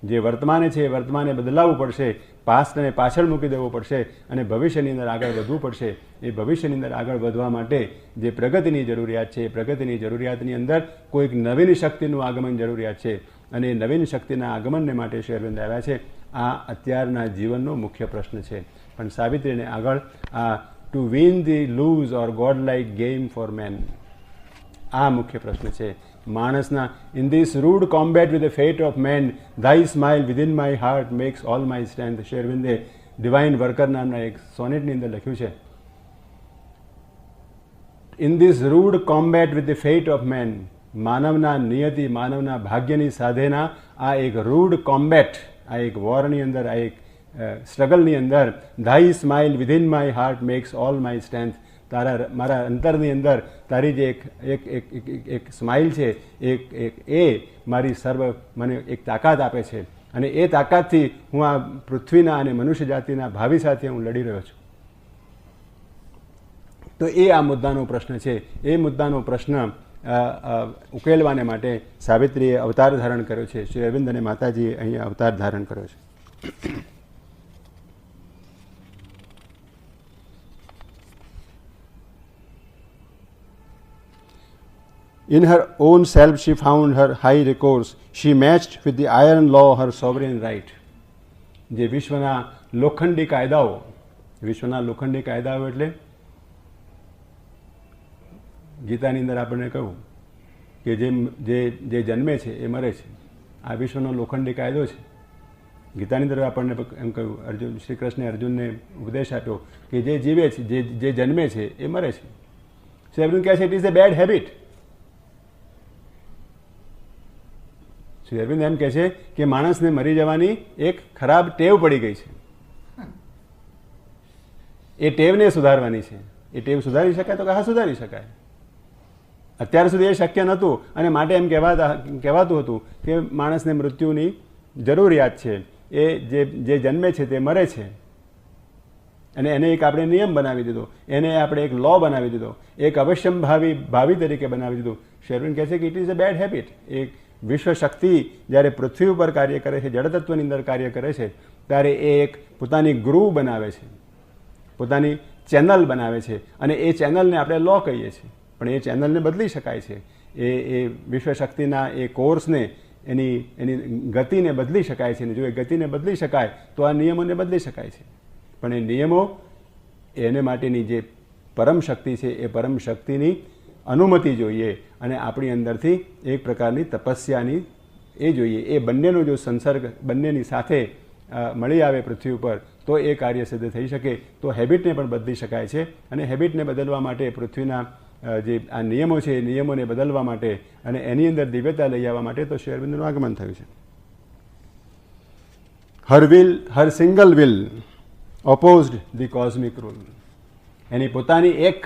જે વર્તમાને છે એ વર્તમાને બદલાવવું પડશે, પાસ્ટને પાછળ મૂકી દેવું પડશે અને ભવિષ્યની અંદર આગળ વધવું પડશે. એ ભવિષ્યની અંદર આગળ વધવા માટે જે પ્રગતિની જરૂરિયાત છે એ પ્રગતિની જરૂરિયાતની અંદર કોઈક નવીન શક્તિનું આગમન જરૂરિયાત છે. અને એ નવીન શક્તિના આગમનને માટે શ્રી અરવિંદ આવ્યા છે. આ અત્યારના જીવનનો મુખ્ય પ્રશ્ન છે. પણ સાવિત્રીને આગળ આ to win the lose or God like game for man, આ મુખ્ય પ્રશ્ન છે માણસના. In this rude combat with the fate of man thy smile within my heart makes all my strength. Shri અરવિંદે ડિવાઇન વર્કર નામના એક સોનેટની અંદર લખ્યું છે, in this rude combat with the fate of man, માનવના નિયતિ, માનવના ભાગ્યની સાથેના આ એક રૂડ કોમ્બેટ, આ એક વોરની અંદર, આ એક સ્ટ્રગલની અંદર, thy smile within my heart makes all my strength, મારા અંતરની અંદર તારી જે એક સ્માઇલ છે એ મારી મને એક તાકાત આપે છે. અને એ તાકાતથી હું આ પૃથ્વીના અને મનુષ્ય જાતિના ભાવિ સાથે હું લડી રહ્યો છું. તો એ આ મુદ્દાનો પ્રશ્ન છે. એ મુદ્દાનો પ્રશ્ન ઉકેલવાને માટે સાવિત્રીએ અવતાર ધારણ કર્યો છે. શ્રી અરવિંદ અને માતાજીએ અહીંયા અવતાર ધારણ કર્યો છે. In her own self she found her high recourse. She matched with the iron law her sovereign right. જે વિશ્વના લોખંડી કાયદાઓ એટલે ગીતાની અંદર આપણને કહ્યું કે જે જન્મે છે એ મરે છે. આ વિશ્વનો લોખંડી કાયદો છે. ગીતાની અંદર આપણને એમ કહ્યું, શ્રી કૃષ્ણે અર્જુનને ઉપદેશ આપ્યો કે જે જીવે છે, જે જન્મે છે એ મરે છે. શ્રી અર્જુન કહે છે it is a bad habit. Shri Aurobindo એમ કહે છે કે માણસને મરી જવાની એક ખરાબ ટેવ પડી ગઈ છે. એ ટેવને સુધારવાની છે. એ ટેવ સુધારી શકાય તો કે હા, સુધારી શકાય. અત્યાર સુધી એ શક્ય નહોતું અને માટે એમ કહેવાતું હતું કે માણસને મૃત્યુની જરૂરિયાત છે. એ જે જન્મે છે તે મરે છે. અને એને એક આપણે નિયમ બનાવી દીધો, એને આપણે એક લો બનાવી દીધો, એક અવશ્યમ ભાવિ તરીકે બનાવી દીધું. શ્રી અરવિંદ કહે છે કે it is a bad habit. એક વિશ્વ શક્તિ જ્યારે પૃથ્વી ઉપર કાર્ય કરે છે, જડતત્વની અંદર કાર્ય કરે છે, ત્યારે એ એક પોતાની ગ્રુવ બનાવે છે, પોતાની ચેનલ બનાવે છે. અને એ ચેનલને આપણે લો કહીએ છીએ. પણ એ ચેનલને બદલી શકાય છે. એ વિશ્વ શક્તિના એ કોર્સને, એની ગતિને બદલી શકાય છે. અને જો એ ગતિને બદલી શકાય તો આ નિયમોને બદલી શકાય છે. પણ એ નિયમો, એને માટેની જે પરમ શક્તિ છે એ પરમ શક્તિની અનુમતિ જોઈએ અને આપણી અંદરથી એક પ્રકારની તપસ્યાની એ જોઈએ. એ બંનેનો જો સંસર્ગ બંનેની સાથે મળી આવે પૃથ્વી ઉપર તો એ કાર્ય સિદ્ધ થઈ શકે. તો હેબિટને પણ બદલી શકાય છે. અને હેબિટને બદલવા માટે પૃથ્વીના જે આ નિયમો છે એ નિયમોને બદલવા માટે અને એની અંદર દિવ્યતા લઈ આવવા માટે તો શ્રી અરવિંદનું આગમન થયું છે. Her single will opposed the cosmic rule. એની પોતાની એક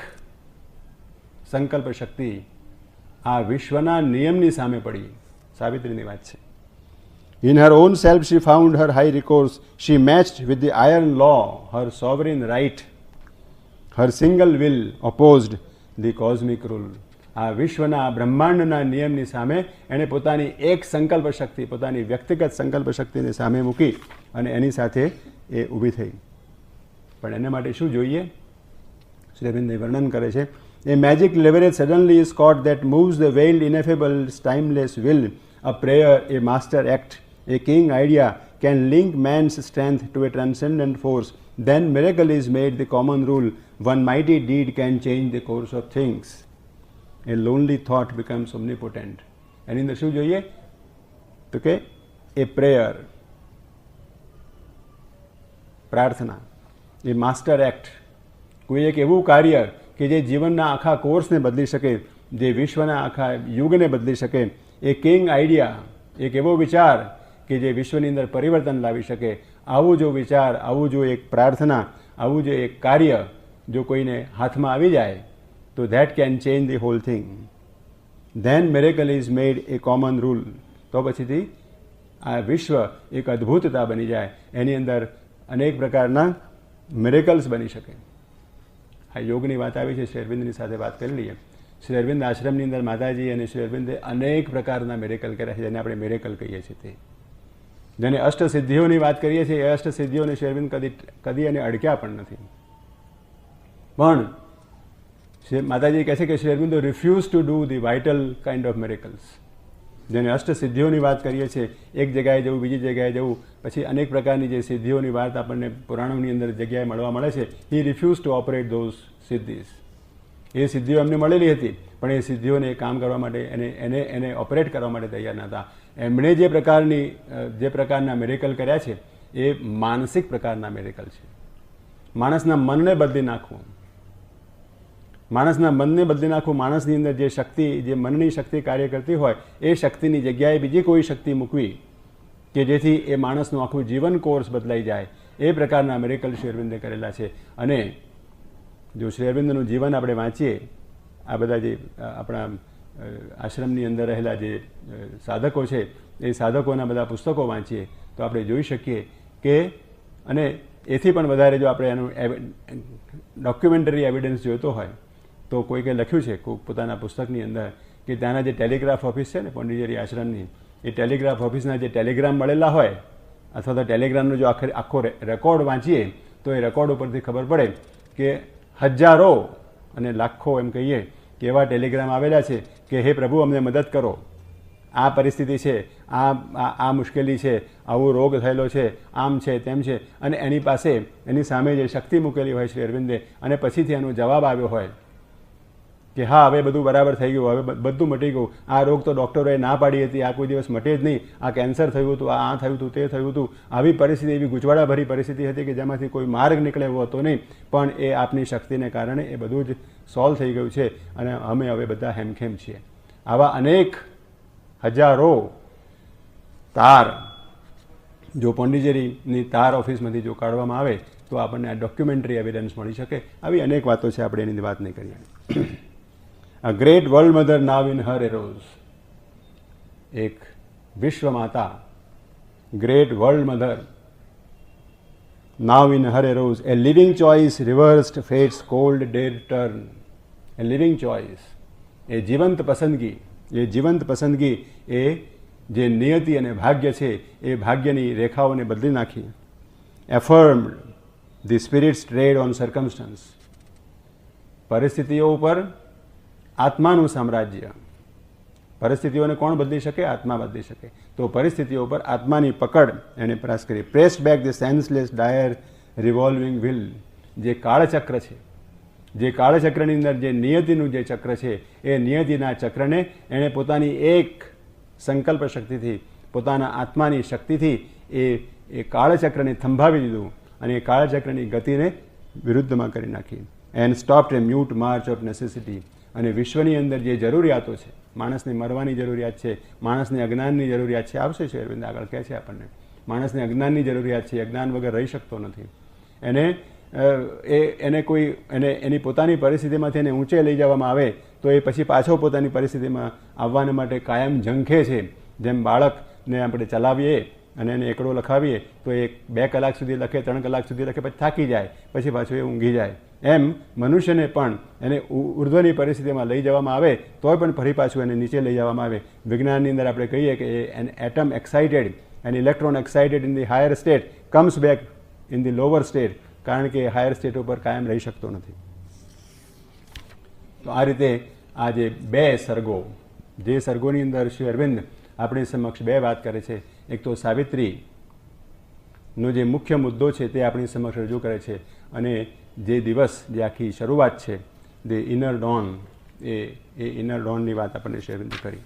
સંકલ્પ શક્તિ આ વિશ્વના નિયમની સામે પડી. સાવિત્રીની વાત છે. In her own self she found her high recourse. She matched with the iron law her sovereign right. Her single will opposed the cosmic rule. આ વિશ્વના બ્રહ્માંડના નિયમની સામે એણે પોતાની એક સંકલ્પ શક્તિ, પોતાની વ્યક્તિગત સંકલ્પ શક્તિને સામે મૂકી અને એની સાથે એ ઊભી થઈ. પણ એને માટે શું જોઈએ? શ્રી અરવિંદ વર્ણન કરે છે, a magic leverage suddenly is caught that moves the veiled ineffable timeless will. A prayer, a master act, a king idea can link man's strength to a transcendent force Then miracle is made the common rule. One mighty deed can change the course of things. A lonely thought becomes omnipotent. એની અંદર શું જોઈએ તો કે એ prayer, પ્રાર્થના, એ master act, કોઈ એક એવું કાર્ય કે જે જીવનના આખા કોર્સને બદલી શકે, જે વિશ્વના આખા યુગને બદલી શકે, એ કિંગ આઈડિયા, એક એવો વિચાર કે જે વિશ્વની અંદર પરિવર્તન લાવી શકે, આવું જો વિચાર, આવું જો એક પ્રાર્થના, આવું જો એક કાર્ય જો કોઈને હાથમાં આવી જાય તો that can change the whole thing. Then miracle is made a common rule. તો પછીથી આ વિશ્વ એક અદ્ભુતતા બની જાય, એની અંદર અનેક પ્રકારના મિરેકલ્સ બની શકે. આ યોગની વાત આવી છે, શ્રી અરવિંદની સાથે વાત કરી લઈએ. શ્રી અરવિંદ આશ્રમની અંદર માતાજી અને શ્રી અરવિંદે અનેક પ્રકારના મિરેકલ કર્યા છે, જેને આપણે મિરેકલ કહીએ છીએ. તે જેને અષ્ટસિદ્ધિઓની વાત કરીએ છીએ, એ અષ્ટસિદ્ધિઓને શ્રી અરવિંદ કદી એને અડક્યા પણ નથી. પણ માતાજી કહે છે કે Shri Aurobindo refuse to do the vital kind of miracles. જેને અષ્ટસિદ્ધિઓની વાત કરીએ છીએ, એક જગ્યાએ જવું, બીજી જગ્યાએ જવું, પછી અનેક પ્રકારની જે સિદ્ધિઓની વાત આપણને પુરાણોની અંદર જગ્યાએ મળવા મળે છે, હી રિફ્યુઝ ટુ ઓપરેટ ધોઝ સિદ્ધિઝ. એ સિદ્ધિઓ એમને મળેલી હતી, પણ એ સિદ્ધિઓને કામ કરવા માટે એને ઓપરેટ કરવા માટે તૈયાર ન હતા. એમણે જે પ્રકારના મિરેકલ કર્યા છે એ માનસિક પ્રકારના મિરેકલ છે. માણસના મનને બદલી નાખવું, માણસના મનને બદલી નાખવું, માણસની અંદર જે શક્તિ, જે મનની શક્તિ કાર્ય કરતી હોય એ શક્તિની જગ્યાએ બીજી કોઈ શક્તિ મૂકવી કે જેથી એ માણસનું આખું જીવન કોર્સ બદલાઈ જાય, એ પ્રકારના મિરેકલ શ્રી અરવિંદે કરેલા છે. અને જો શ્રી અરવિંદનું જીવન આપણે વાંચીએ, આ બધા જે આપણા આશ્રમની અંદર રહેલા જે સાધકો છે એ સાધકોના બધા પુસ્તકો વાંચીએ તો આપણે જોઈ શકીએ કે, અને એથી પણ વધારે જો આપણે એનું ડોક્યુમેન્ટરી એવિડન્સ જોઈતો હોય તો કોઈકે લખ્યું છે પોતાના પુસ્તકની અંદર કે ત્યાંના જે ટેલિગ્રાફ ઓફિસ છે ને પોંડિચેરી આશ્રમની, એ ટેલિગ્રાફ ઓફિસના જે ટેલિગ્રામ મળેલા હોય અથવા તો ટેલિગ્રામનો જો આખો રેકોર્ડ વાંચીએ તો એ રેકોર્ડ ઉપરથી ખબર પડે કે હજારો અને લાખો એમ કહીએ કે એવા ટેલિગ્રામ આવેલા છે કે હે પ્રભુ અમને મદદ કરો, આ પરિસ્થિતિ છે, આ મુશ્કેલી છે, આવો રોગ થયેલો છે, આમ છે તેમ છે, અને એની પાસે એની સામે જે શક્તિ મૂકેલી હોય શ્રી અરવિંદે, અને પછીથી એનો જવાબ આવ્યો હોય કે હા હવે બધું બરાબર થઈ ગયું, હવે બધું મટી ગયું, આ રોગ તો ડૉક્ટરોએ ના પાડી હતી, આ કોઈ દિવસ મટે જ નહીં, આ કેન્સર થયું હતું, આ થયું હતું, તે થયું હતું, આવી પરિસ્થિતિ, એવી ગૂંચવાડાભરી પરિસ્થિતિ હતી કે જેમાંથી કોઈ માર્ગ નીકળે એવો હતો નહીં, પણ એ આપની શક્તિને કારણે એ બધું જ સોલ્વ થઈ ગયું છે અને અમે હવે બધા હેમખેમ છીએ. આવા અનેક હજારો તાર જો પોંડિચેરીની તાર ઓફિસમાંથી જો કાઢવામાં આવે તો આપણને આ ડોક્યુમેન્ટરી એવિડન્સ મળી શકે. આવી અનેક વાતો છે, આપણે એની વાત નહીં કરીએ. A great world mother now in her arose. એક વિશ્વ માતા, great world mother now in her arose. A living choice reversed fate's cold dead turn. A living choice, એ જીવંત પસંદગી, એ જીવંત પસંદગી એ જે નિયતિ અને ભાગ્ય છે એ ભાગ્યની રેખાઓને બદલી નાખી. Affirmed the spirit's trade on circumstance. પરિસ્થિતિઓ ઉપર આત્માનું સામ્રાજ્ય. પરિસ્થિતિઓને કોણ બદલી શકે? આત્મા બદલી શકે. તો પરિસ્થિતિઓ પર આત્માની પકડ એણે પ્રયાસ કરી. Pressed back the senseless dire revolving wheel. જે કાળચક્ર છે, જે કાળચક્રની અંદર જે નિયતિનું જે ચક્ર છે, એ નિયતિના ચક્રને એણે પોતાની એક સંકલ્પ શક્તિથી, પોતાના આત્માની શક્તિથી એ કાળચક્રને થંભાવી દીધું અને એ કાળચક્રની ગતિને વિરુદ્ધમાં કરી નાખી. And stopped A mute March of necessity. અને વિશ્વની અંદર જે જરૂરિયાતો છે, માણસને મરવાની જરૂરિયાત છે, માણસને અજ્ઞાનની જરૂરિયાત છે, આવશે છે અરવિંદ આગળ કહે છે આપણને, માણસને અજ્ઞાનની જરૂરિયાત છે, અજ્ઞાન વગર રહી શકતો નથી. એની પોતાની પરિસ્થિતિમાંથી એને ઊંચે લઈ જવામાં આવે તો એ પછી પાછો પોતાની પરિસ્થિતિમાં આવવાને માટે કાયમ ઝંખે છે. જેમ બાળકને આપણે ચલાવીએ અને એને એકડો લખાવીએ તો એ 2 કલાક સુધી લખે, 3 કલાક સુધી લખે, પછી થાકી જાય, પછી પાછું એ ઊંઘી જાય. એમ મનુષ્યને પણ એને ઉર્ધ્વની પરિસ્થિતિમાં લઈ જવામાં આવે તોય પણ ફરી પાછું એને નીચે લઈ જવામાં આવે. વિજ્ઞાનની અંદર આપણે કહીએ કે an atom excited an electron excited in the higher state comes back in the lower state, કારણ કે હાયર સ્ટેટ ઉપર કાયમ રહી શકતો નથી. તો આ રીતે આ જે 2 સર્ગો, જે સર્ગોની અંદર શ્રી અરવિંદ આપણી સમક્ષ 2 વાત કરે છે. એક તો સાવિત્રી નો જે મુખ્ય મુદ્દો છે તે આપણી સમક્ષ રજૂ કરે છે. અને જે દિવસ, જે આખી શરૂઆત છે, ધ ઇનર ડોન, એ ઇનર ડોનની વાત આપણને શ્રી અરવિંદ કરી.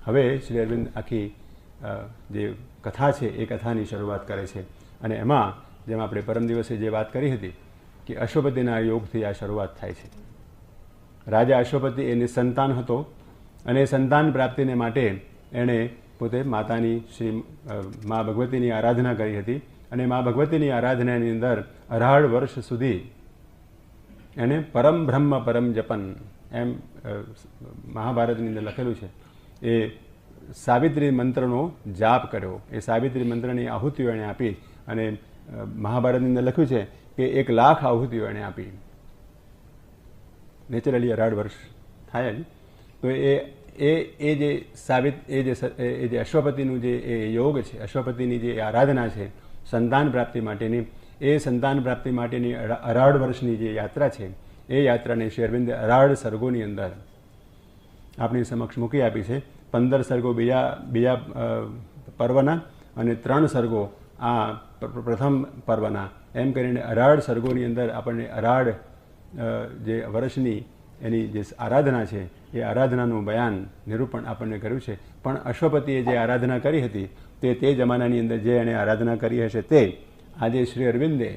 હવે શ્રી અરવિંદ આખી જે કથા છે એ કથાની શરૂઆત કરે છે. અને એમાં જેમ આપણે પરમ દિવસે જે વાત કરી હતી કે અશ્વપતિના યોગથી આ શરૂઆત થાય છે. રાજા અશ્વપતિ એ નિસંતાન હતો અને સંતાન પ્રાપ્તિને માટે એણે પોતે માતાની શ્રી મા ભગવતીની આરાધના કરી હતી. અને મા ભગવતીની આરાધનાની અંદર 18 વર્ષ સુધી એણે પરમ બ્રહ્મ પરમ જપન એમ મહાભારતની અંદર લખેલું છે. એ સાવિત્રી મંત્રનો જાપ કર્યો. એ સાવિત્રી મંત્રની આહુતિઓ એણે આપી. અને મહાભારતની અંદર લખ્યું છે કે 1,00,000 આહુતિઓ એણે આપી. નેચરલી 18 વર્ષ થાય જ. તો એ જે અશ્વપતિનું જે એ યોગ છે, અશ્વપતિની જે આરાધના છે સંતાન પ્રાપ્તિ માટેની, એ સંતાન પ્રાપ્તિ માટેની 18 વર્ષની જે યાત્રા છે એ યાત્રાને શ્રી અરવિંદે 18 સર્ગોની અંદર આપણી સમક્ષ મૂકી આપી છે. 15 સર્ગો બીજા પર્વના અને 3 સર્ગો આ પ્રથમ પર્વના, એમ કરીને 18 સર્ગોની અંદર આપણને 18 જે વર્ષની એની જે આરાધના છે એ આરાધનાનું બયાન, નિરૂપણ આપણને કર્યું છે. પણ અશ્વપતિએ જે આરાધના કરી હતી તે જમાનાની અંદર જે એણે આરાધના કરી હશે તે આજે શ્રી અરવિંદે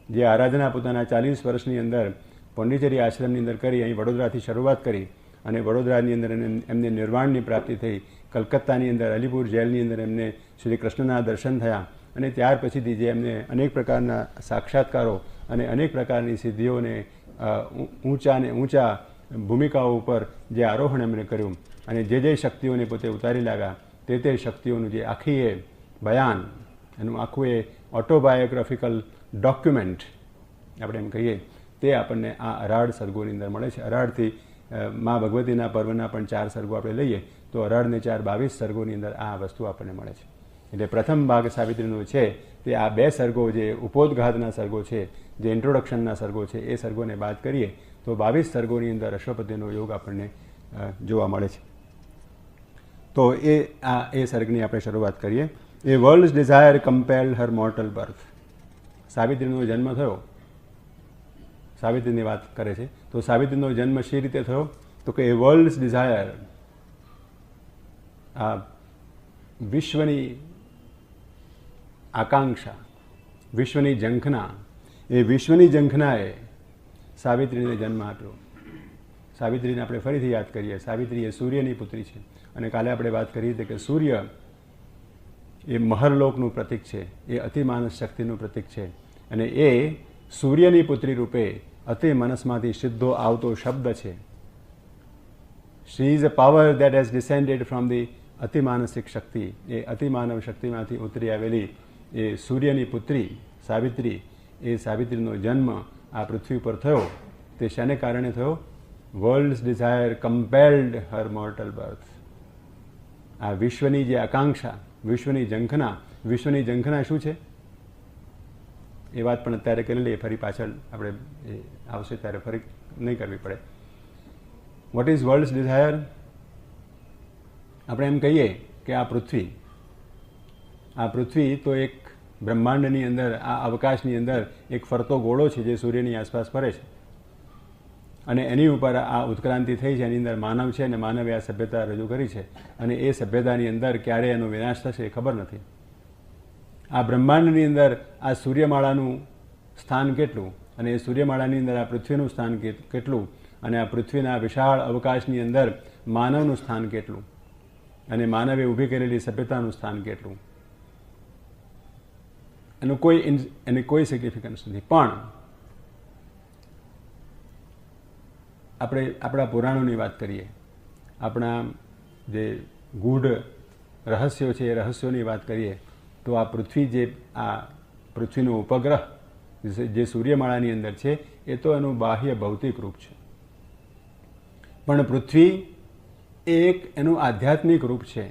જે આરાધના પોતાના 40 વર્ષની અંદર પોંડિચેરી આશ્રમની અંદર કરી, અહીં વડોદરાથી શરૂઆત કરી અને વડોદરાની અંદર એમને નિર્વાણની પ્રાપ્તિ થઈ. કલકત્તાની અંદર અલીપુર જેલની અંદર એમને શ્રી કૃષ્ણના દર્શન થયા. અને ત્યાર પછીથી જે એમને અનેક પ્રકારના સાક્ષાત્કારો અને અનેક પ્રકારની સિદ્ધિઓને ઊંચા ભૂમિકાઓ ઉપર જે આરોહણ એમણે કર્યું અને જે શક્તિઓને પોતે ઉતારી લાવ્યા તે શક્તિઓનું જે આખી એ બયાન, એનું આખું એ ઓટોબાયોગ્રાફિકલ ડોક્યુમેન્ટ આપણે એમ કહીએ, તે આપણને આ 18 સર્ગોની અંદર મળે છે. 18થી મા ભગવતીના પર્વના પણ 4 સર્ગો આપણે લઈએ તો 18 ને 4 22 સર્ગોની અંદર આ વસ્તુ આપણને મળે છે. એટલે પ્રથમ ભાગ સાવિત્રીનો છે તે આ 2 સર્ગો જે ઉપોદઘાતના સર્ગો છે, જે ઇન્ટ્રોડક્શનના સર્ગો છે, એ સર્ગોને બાદ કરીએ તો 22 સર્ગોની અંદર અશ્વપતિનો યોગ આપણને જોવા મળે છે. તો એ સર્ગની આપણે શરૂઆત કરીએ. એ world's desire compelled her mortal birth. સાવિત્રીનો જન્મ થયો, સાવિત્રીની વાત કરે છે. તો સાવિત્રીનો જન્મ શી રીતે થયો? તો કે એ વર્લ્ડ્સ ડિઝાયર, આ વિશ્વની આકાંક્ષા, વિશ્વની ઝંખના, એ વિશ્વની ઝંખનાએ સાવિત્રીને જન્મ આપ્યો. સાવિત્રીને આપણે ફરીથી યાદ કરીએ. સાવિત્રી એ સૂર્યની પુત્રી છે. અને કાલે આપણે વાત કરી હતી કે સૂર્ય એ મહરલોકનું પ્રતીક છે, એ અતિમાનસ શક્તિનું પ્રતીક છે. અને એ સૂર્યની પુત્રી રૂપે અતિ મનસમાંથી સીધો આવતો શબ્દ છે. She is a power that has descended from the અતિમાનસિક શક્તિ. એ અતિમાનવ શક્તિમાંથી ઉતરી આવેલી એ સૂર્યની પુત્રી સાવિત્રી, એ સાવિત્રીનો જન્મ આ પૃથ્વી પર થયો. તે શાને કારણે થયો? World's desire compelled her mortal birth. આ વિશ્વની જે આકાંક્ષા, વિશ્વની ઝંખના શું છે એ વાત પણ અત્યારે કરી લઈએ. ફરી પાછળ આપણે આવશે ત્યારે ફરી નહીં કરવી પડે. What is world's desire? આપણે એમ કહીએ કે આ પૃથ્વી તો એક બ્રહ્માંડની અંદર, આ અવકાશની અંદર એક ફરતો ગોળો છે જે સૂર્યની આસપાસ ફરે છે. અને એની ઉપર આ ઉત્ક્રાંતિ થઈ છે, એની અંદર માનવ છે અને માનવે આ સભ્યતા રજૂ કરી છે. અને એ સભ્યતાની અંદર ક્યારે એનો વિનાશ થશે એ ખબર નથી. આ બ્રહ્માંડની અંદર આ સૂર્યમાળાનું સ્થાન કેટલું, અને એ સૂર્યમાળાની અંદર આ પૃથ્વીનું સ્થાન કેટલું, અને આ પૃથ્વીના વિશાળ અવકાશની અંદર માનવનું સ્થાન કેટલું, અને માનવે ઊભી કરેલી સભ્યતાનું સ્થાન કેટલું, એનું કોઈ સિગ્નિફિકન્સ નથી. પણ આપણે આપણા પુરાણોની વાત કરીએ, આપણા જે ગૂઢ રહસ્યો છે એ રહસ્યોની વાત કરીએ તો આ પૃથ્વીનો ઉપગ્રહ જે સૂર્યમાળાની અંદર છે એ તો એનું બાહ્ય ભૌતિક રૂપ છે. પણ પૃથ્વી એક એનું આધ્યાત્મિક રૂપ છે,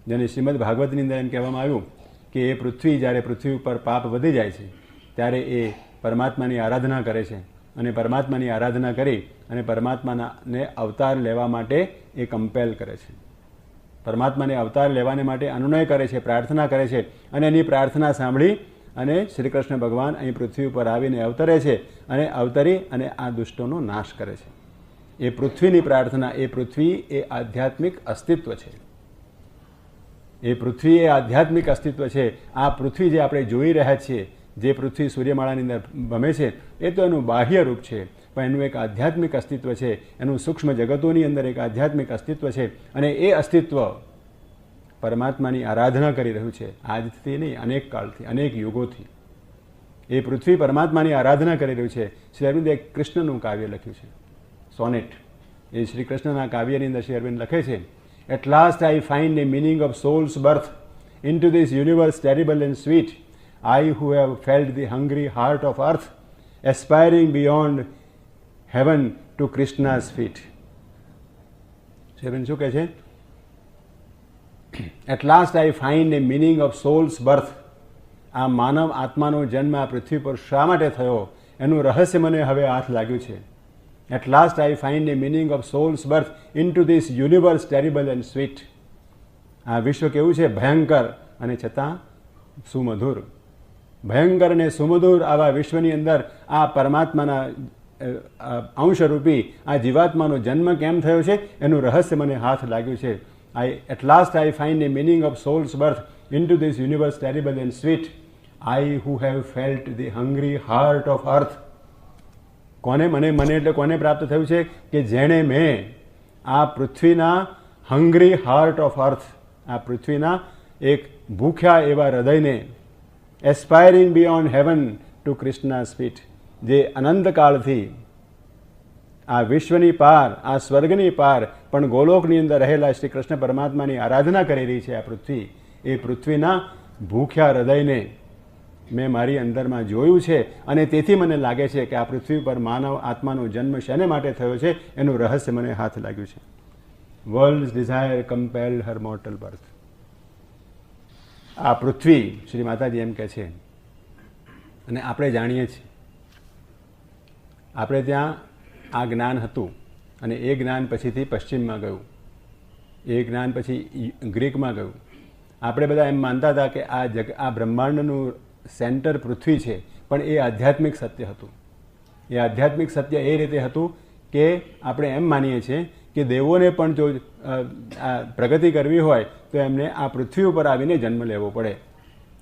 જેને શ્રીમદ ભાગવતની અંદર એમ કહેવામાં આવ્યું કે એ પૃથ્વી, જ્યારે પૃથ્વી ઉપર પાપ વધી જાય છે ત્યારે એ પરમાત્માની આરાધના કરે છે. અને પરમાત્માની આરાધના કરી અને પરમાત્માને અવતાર લેવા માટે એ કમ્પેલ કરે છે. પરમાત્માને અવતાર લેવાને માટે અનુનય કરે છે, પ્રાર્થના કરે છે, અને એની પ્રાર્થના સાંભળી અને શ્રી કૃષ્ણ ભગવાન અહીં પૃથ્વી ઉપર આવીને અવતરે છે અને અવતરી અને આ દુષ્ટોનો નાશ કરે છે. એ પૃથ્વીની પ્રાર્થના, એ પૃથ્વી એ આધ્યાત્મિક અસ્તિત્વ છે. એ પૃથ્વી એ આધ્યાત્મિક અસ્તિત્વ છે. આ પૃથ્વી જે આપણે જોઈ રહ્યા છીએ, જે પૃથ્વી સૂર્યમાળાની અંદર ભમે છે, એ તો એનું બાહ્ય રૂપ છે, પણ એનું એક આધ્યાત્મિક અસ્તિત્વ છે. એનું સૂક્ષ્મ જગતોની અંદર એક આધ્યાત્મિક અસ્તિત્વ છે અને એ અસ્તિત્વ પરમાત્માની આરાધના કરી રહ્યું છે. આજથી નહીં, અનેક કાળથી, અનેક યુગોથી એ પૃથ્વી પરમાત્માની આરાધના કરી રહ્યું છે. શ્રી અરવિંદે એક કૃષ્ણનું કાવ્ય લખ્યું છે, સોનેટ. એ શ્રી કૃષ્ણના કાવ્યની અંદર શ્રી અરવિંદ લખે છે, at last I find a meaning of soul's birth into this universe terrible and sweet. I who have felt the hungry heart of earth, aspiring beyond heaven to Krishna's feet. શું કહે છે? At last I find a meaning of soul's birth. આ માનવ આત્માનો જન્મ આ પૃથ્વી પર શા માટે થયો એનું રહસ્ય મને હવે હાથ લાગ્યું છે. At last I find a meaning of soul's birth into this universe terrible and sweet. આ વિશ્વ કેવું છે? ભયંકર અને છતાં સુમધુર. ભયંકર અને સુમધુર આવા વિશ્વની અંદર આ પરમાત્માના અંશરૂપી આ જીવાત્માનો જન્મ કેમ થયો છે એનું રહસ્ય મને હાથ લાગ્યું છે. At last I find a meaning of soul's birth into this universe terrible and sweet. I who have felt the hungry heart of earth. મને એટલે કોને પ્રાપ્ત થયું છે? કે જેણે મેં આ પૃથ્વીના હંગ્રી હાર્ટ ઓફ અર્થ, આ પૃથ્વીના એક ભૂખ્યા એવા હૃદયને, aspiring beyond heaven to Krishna's feet, જે અનંતકાળથી આ વિશ્વની પાર, આ સ્વર્ગની પાર પણ ગોલોકની અંદર રહેલા શ્રી કૃષ્ણ પરમાત્માની આરાધના કરી રહી છે આ પૃથ્વી. એ પૃથ્વીના ભૂખ્યા હૃદયને મેં મારી અંદરમાં જોયું છે અને તેથી મને લાગે છે કે આ પૃથ્વી પર માનવ આત્માનો જન્મ શેને માટે થયો છે એનું રહસ્ય મને હાથ લાગ્યું છે. World's desire compelled her mortal birth. આ પૃથ્વી, શ્રી માતાજી એમ કહે છે, અને આપણે જાણીએ છીએ, આપણે ત્યાં આ જ્ઞાન હતું અને એ જ્ઞાન પછીથી પશ્ચિમમાં ગયું, એ જ્ઞાન પછી ગ્રીકમાં ગયું. આપણે બધા એમ માનતા હતા કે આ બ્રહ્માંડનું સેન્ટર પૃથ્વી છે, પણ એ આધ્યાત્મિક સત્ય હતું. એ આધ્યાત્મિક સત્ય એ રીતે હતું કે આપણે એમ માનીએ છીએ કે દેવોને પણ જો પ્રગતિ કરવી હોય તો એમને આ પૃથ્વી ઉપર આવીને જન્મ લેવો પડે.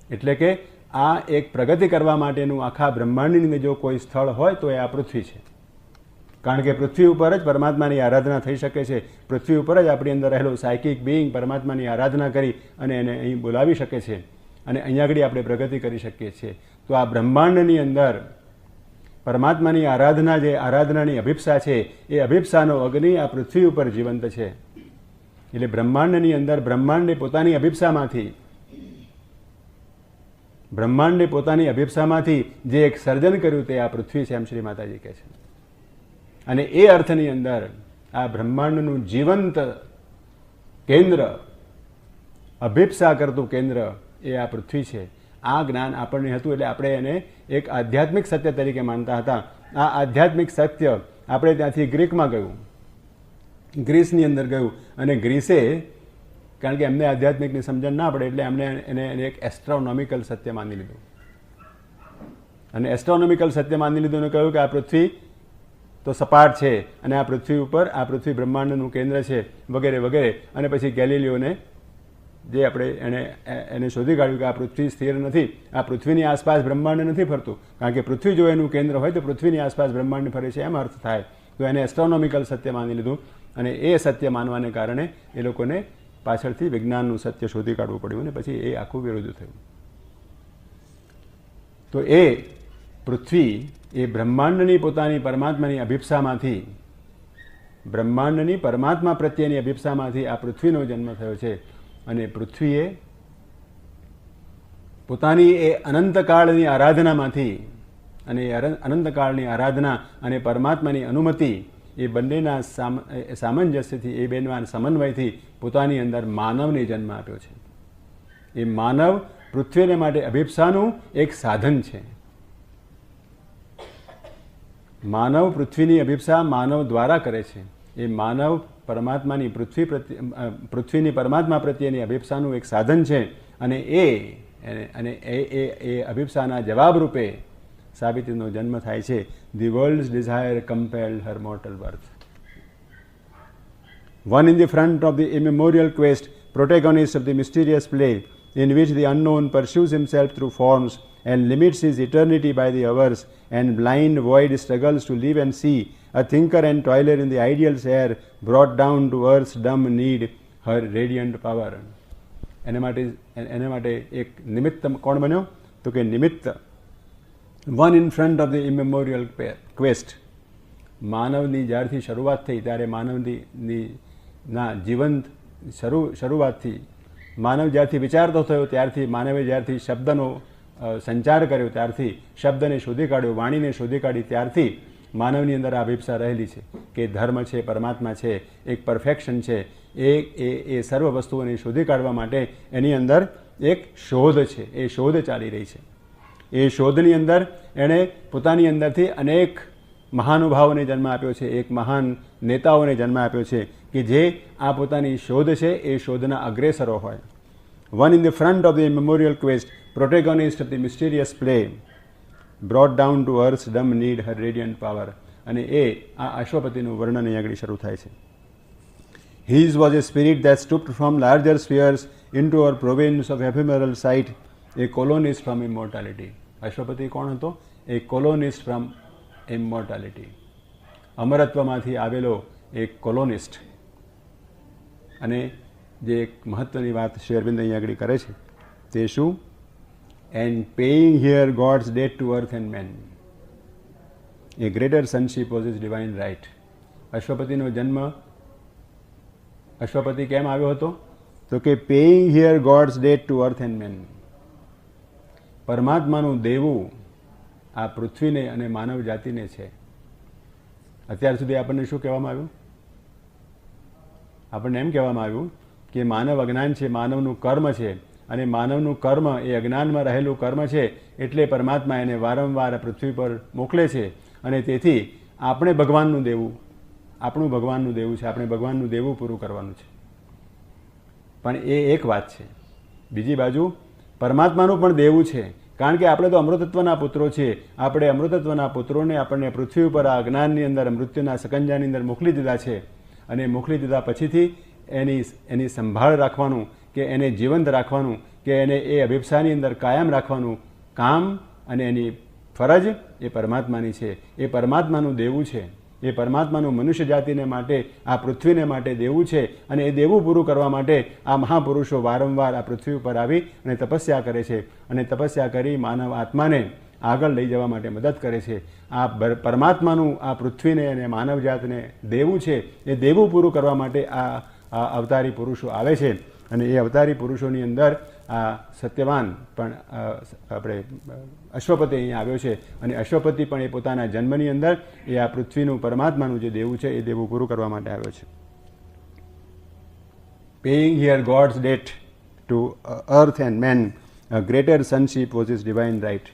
એટલે કે આ એક પ્રગતિ કરવા માટેનું આખા બ્રહ્માંડની અંદર જો કોઈ સ્થળ હોય તો એ આ પૃથ્વી છે. કારણ કે પૃથ્વી ઉપર જ પરમાત્માની આરાધના થઈ શકે છે. પૃથ્વી ઉપર જ આપણી અંદર રહેલો સાયકિક બિઈંગ પરમાત્માની આરાધના કરી અને એને અહીં બોલાવી શકે છે અને અહીંયા આગળ આપણે પ્રગતિ કરી શકીએ છીએ. તો આ બ્રહ્માંડની અંદર પરમાત્માની આરાધના, જે આરાધનાની અભિપ્સા છે, એ અભિપ્સાનો અગ્નિ આ પૃથ્વી ઉપર જીવંત છે. એટલે બ્રહ્માંડની અંદર બ્રહ્માંડે પોતાની અભિપ્સામાંથી જે એક સર્જન કર્યું તે આ પૃથ્વી છે, એમ શ્રી માતાજી કહે છે. અને એ અર્થની અંદર આ બ્રહ્માંડનું જીવંત કેન્દ્ર, અભિપ્સા કરતું કેન્દ્ર એ આ પૃથ્વી છે. આ જ્ઞાન આપણને હતું એટલે આપણે એને એક આધ્યાત્મિક સત્ય તરીકે માનતા હતા. આ આધ્યાત્મિક સત્ય આપણે ત્યાંથી ગ્રીકમાં ગયું, ગ્રીસની અંદર ગયું, અને ગ્રીસે, કારણ કે એમને આધ્યાત્મિકની સમજણ ના પડે એટલે એમને એને એક એસ્ટ્રોનોમિકલ સત્ય માની લીધું. અને એસ્ટ્રોનોમિકલ સત્ય માની લીધું અને કહ્યું કે આ પૃથ્વી તો સપાટ છે અને આ પૃથ્વી ઉપર આ પૃથ્વી બ્રહ્માંડનું કેન્દ્ર છે વગેરે વગેરે. અને પછી ગેલિલિયોને જે આપણે એને શોધી કાઢ્યું કે આ પૃથ્વી સ્થિર નથી, આ પૃથ્વીની આસપાસ બ્રહ્માંડ નથી ફરતું. કારણ કે પૃથ્વી જો એનું કેન્દ્ર હોય તો પૃથ્વીની આસપાસ બ્રહ્માંડ ફરે છે એમ અર્થ થાય. તો એને એસ્ટ્રોનોમિકલ સત્ય માની લીધું અને એ સત્ય માનવાને કારણે એ લોકોને પાછળથી વિજ્ઞાનનું સત્ય શોધી કાઢવું પડ્યું અને પછી એ આખું વિરોધ થયું. તો એ પૃથ્વી એ બ્રહ્માંડની પોતાની પરમાત્માની અભિપ્સામાંથી, બ્રહ્માંડની પરમાત્મા પ્રત્યેની અભિપ્સામાંથી આ પૃથ્વીનો જન્મ થયો છે. અને પૃથ્વીએ પોતાની એ અનંતકાળની આરાધનામાંથી, અને અનંતકાળની આરાધના અને પરમાત્માની અનુમતિ એ બંનેના સામંજસ્યથી, એ બેના સમન્વયથી પોતાની અંદર માનવને જન્મ આપ્યો છે. એ માનવ પૃથ્વીને માટે અભિપ્સાનું એક સાધન છે. માનવ પૃથ્વીની અભિપ્સા માનવ દ્વારા કરે છે. એ માનવ પરમાત્માની પૃથ્વીની પરમાત્મા પ્રત્યેની અભિપ્સાનું એક સાધન છે, અને એ અભિપ્સાના જવાબ રૂપે સાવિત્રીનો જન્મ થાય છે. The world's desire compelled her mortal birth. One in the front of the immemorial quest, protagonist of the mysterious play, in which the unknown pursues himself through forms and limits his eternity by the hours, and blind void struggles to live and see, a thinker and toiler in the ideal's air, brought down to earth's dumb need her radiant power. એના માટે એક નિમિત્ત કોણ બન્યો? તો કે નિમિત્ત. One in front of the immemorial quest. માનવની જ્યારથી શરૂઆત થઈ ત્યારે માનવની જીવંત શરૂઆતથી માનવ જ્યારથી વિચારતો થયો ત્યારથી માનવે જ્યારથી શબ્દનો સંચાર કર્યો ત્યારથી શબ્દને શોધી કાઢ્યો, વાણીને શોધી કાઢી ત્યારથી માનવની અંદર આ અભિપ્સા રહેલી છે કે ધર્મ છે, પરમાત્મા છે, એક પરફેક્શન છે. એ સર્વ વસ્તુઓને શોધી કાઢવા માટે એની અંદર એક શોધ છે. એ શોધ ચાલી રહી છે. એ શોધની અંદર એણે પોતાની અંદરથી અનેક મહાનુભાવોને જન્મ આપ્યો છે, એક મહાન નેતાઓને જન્મ આપ્યો છે કે જે આ પોતાની શોધ છે એ શોધના અગ્રેસરો હોય. One in the front of the memorial quest, protagonist of the mysterious play, brought down to earth dumb need her radiant power. અને એ આ અશ્વપતિનું વર્ણન અહીં આગળ શરૂ થાય છે. His was a spirit that stooped from larger spheres into our province of ephemeral sight, a colonist from immortality. અશ્વપતિ કોણ હતો? એ colonist from immortality. અમરત્વમાંથી આવેલો એક કોલોનિસ્ટ. અને જે એક મહત્વની વાત શ્રી અરવિંદ અહીં આગળ કરે છે તે શું? And paying here God's debt to earth and man, a greater sonship was his divine right. અશ્વપતિનો જન્મ અશ્વપતિ કેમ આવ્યો હતો? તો કે paying here God's debt to earth and man. પરમાત્માનું દેવું આ પૃથ્વીને અને માનવ જાતિને છે. અત્યાર સુધી આપણને શું કહેવામાં આવ્યું? આપણને એમ કહેવામાં આવ્યું કે માનવ અજ્ઞાન છે, માનવનું કર્મ છે, અને માનવનું કર્મ એ અજ્ઞાનમાં રહેલું કર્મ છે, એટલે પરમાત્મા એને વારંવાર પૃથ્વી પર મોકલે છે, અને તેથી આપણે ભગવાનનું દેવું, આપણું ભગવાનનું દેવું છે, આપણે ભગવાનનું દેવું પૂરું કરવાનું છે. પણ એ એક વાત છે. બીજી બાજુ પરમાત્માનું પણ દેવું છે, કારણ કે આપણે તો અમૃતત્વના પુત્રો છીએ. આપણે અમૃતત્વના પુત્રોને આપણને પૃથ્વી ઉપર આ જ્ઞાનની અંદર મૃત્યુના સકંજાની અંદર મોકલી દીધા છે, અને મોકલી દીધા પછીથી એની સંભાળ રાખવાનું, કે એને જીવંત રાખવાનું, કે એને એ અભિપ્સાની અંદર કાયમ રાખવાનું કામ અને એની ફરજ એ પરમાત્માની છે. એ પરમાત્માનું દેવું છે. એ પરમાત્માનું મનુષ્ય જાતિને માટે, આ પૃથ્વીને માટે દેવું છે, અને એ દેવું પૂરું કરવા માટે આ મહાપુરુષો વારંવાર આ પૃથ્વી ઉપર આવી અને તપસ્યા કરે છે, અને તપસ્યા કરી માનવ આત્માને આગળ લઈ જવા માટે મદદ કરે છે. આ પરમાત્માનું આ પૃથ્વીને અને માનવ જાતને દેવું છે, એ દેવું પૂરું કરવા માટે આ અવતારી પુરુષો આવે છે. અને એ અવતારી પુરુષોની અંદર આ સત્યવાન પણ આપણે અશ્વપતિ અહીંયા આવ્યો છે, અને અશ્વપતિ પણ એ પોતાના જન્મની અંદર એ આ પૃથ્વીનું પરમાત્માનું જે દેવું છે એ દેવું પૂરું કરવા માટે આવ્યો છે. Paying here God's debt to earth and man, a greater sonship was his divine right.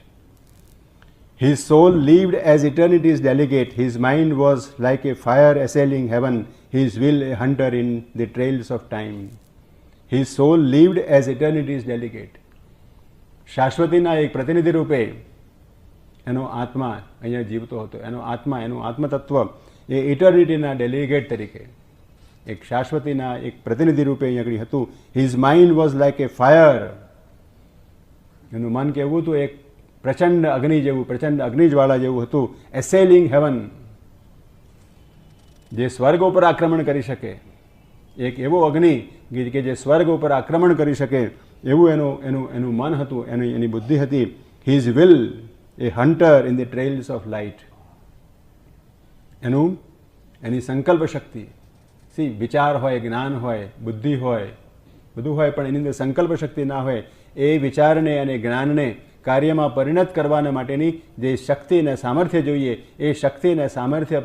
His soul lived as eternity's delegate. His mind was like a fire assailing heaven, his will a hunter in the trails of time. His soul lived as eternity's delegate. શાશ્વતીના એક પ્રતિનિધિ રૂપે એનો આત્મા અહીંયા જીવતો હતો. એનો આત્મા, એનું આત્મતત્વ એ ઇટર્નિટીના ડેલિગેટ તરીકે એક શાશ્વતીના એક પ્રતિનિધિ રૂપે અહીં આગળ હતું. His mind was like A fire. એનું મન કેવું હતું? એક પ્રચંડ અગ્નિ જેવું, પ્રચંડ અગ્નિજ્વાળા જેવું હતું. એસેલિંગ હેવન, જે સ્વર્ગ ઉપર આક્રમણ કરી શકે, એક એવો અગ્નિ કે જે સ્વર્ગ ઉપર આક્રમણ કરી શકે એવું એનું મન હતું, એની બુદ્ધિ હતી. His will a hunter in the trails of light. એની સંકલ્પ શક્તિ, વિચાર હોય, જ્ઞાન હોય, બુદ્ધિ હોય, બધું હોય, પણ એની અંદર સંકલ્પ શક્તિ ના હોય. એ વિચારને અને જ્ઞાનને કાર્યમાં પરિણત કરવાના માટેની જે શક્તિ અને સામર્થ્ય જોઈએ, એ શક્તિ અને સામર્થ્ય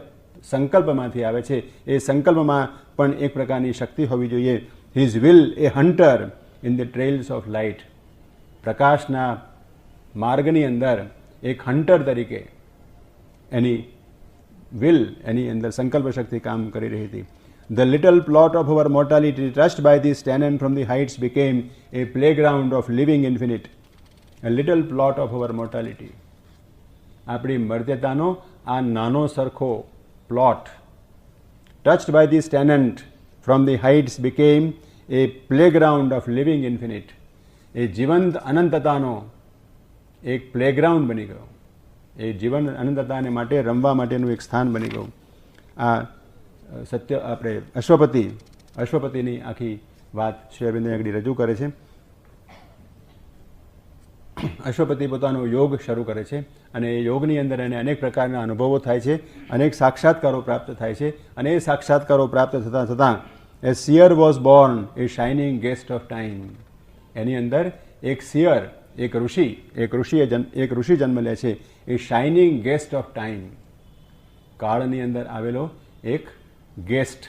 સંકલ્પમાંથી આવે છે. એ સંકલ્પમાં પણ એક પ્રકારની શક્તિ હોવી જોઈએ. His will a hunter in the trails of light. પ્રકાશના માર્ગની અંદર એક હન્ટર તરીકે એની વિલ, એની અંદર સંકલ્પ શક્તિ કામ કરી રહી હતી. The little plot of our mortality touched by this tenant from the heights became a playground of living infinite. A little plot of our mortality. આપણી મર્યાદાનો આ નાનો સરખો plot, touched by this tenant from the heights became a playground of living infinite. એ જીવંત અનંતતાનો એક playground બની ગયો, એ જીવન અનંતતાને માટે રમવા માટેનું એક સ્થાન બની ગયું. આ સત્ય આપણે અશ્વપતિની આખી વાત શ્રી અરવિંદે આગળ રજૂ કરે છે. અશ્વપતિ પોતાનો યોગ શરૂ કરે છે અને એ યોગની અંદર એને અનેક પ્રકારના અનુભવો થાય છે, અનેક સાક્ષાત્કારો પ્રાપ્ત થાય છે અને એ સાક્ષાત્કારો પ્રાપ્ત થતાં થતાં a seer was born a shining guest of time. એની અંદર એક સિયર, એક ઋષિ જન્મ લે છે, a shining guest of time, કાળની અંદર આવેલો એક ગેસ્ટ,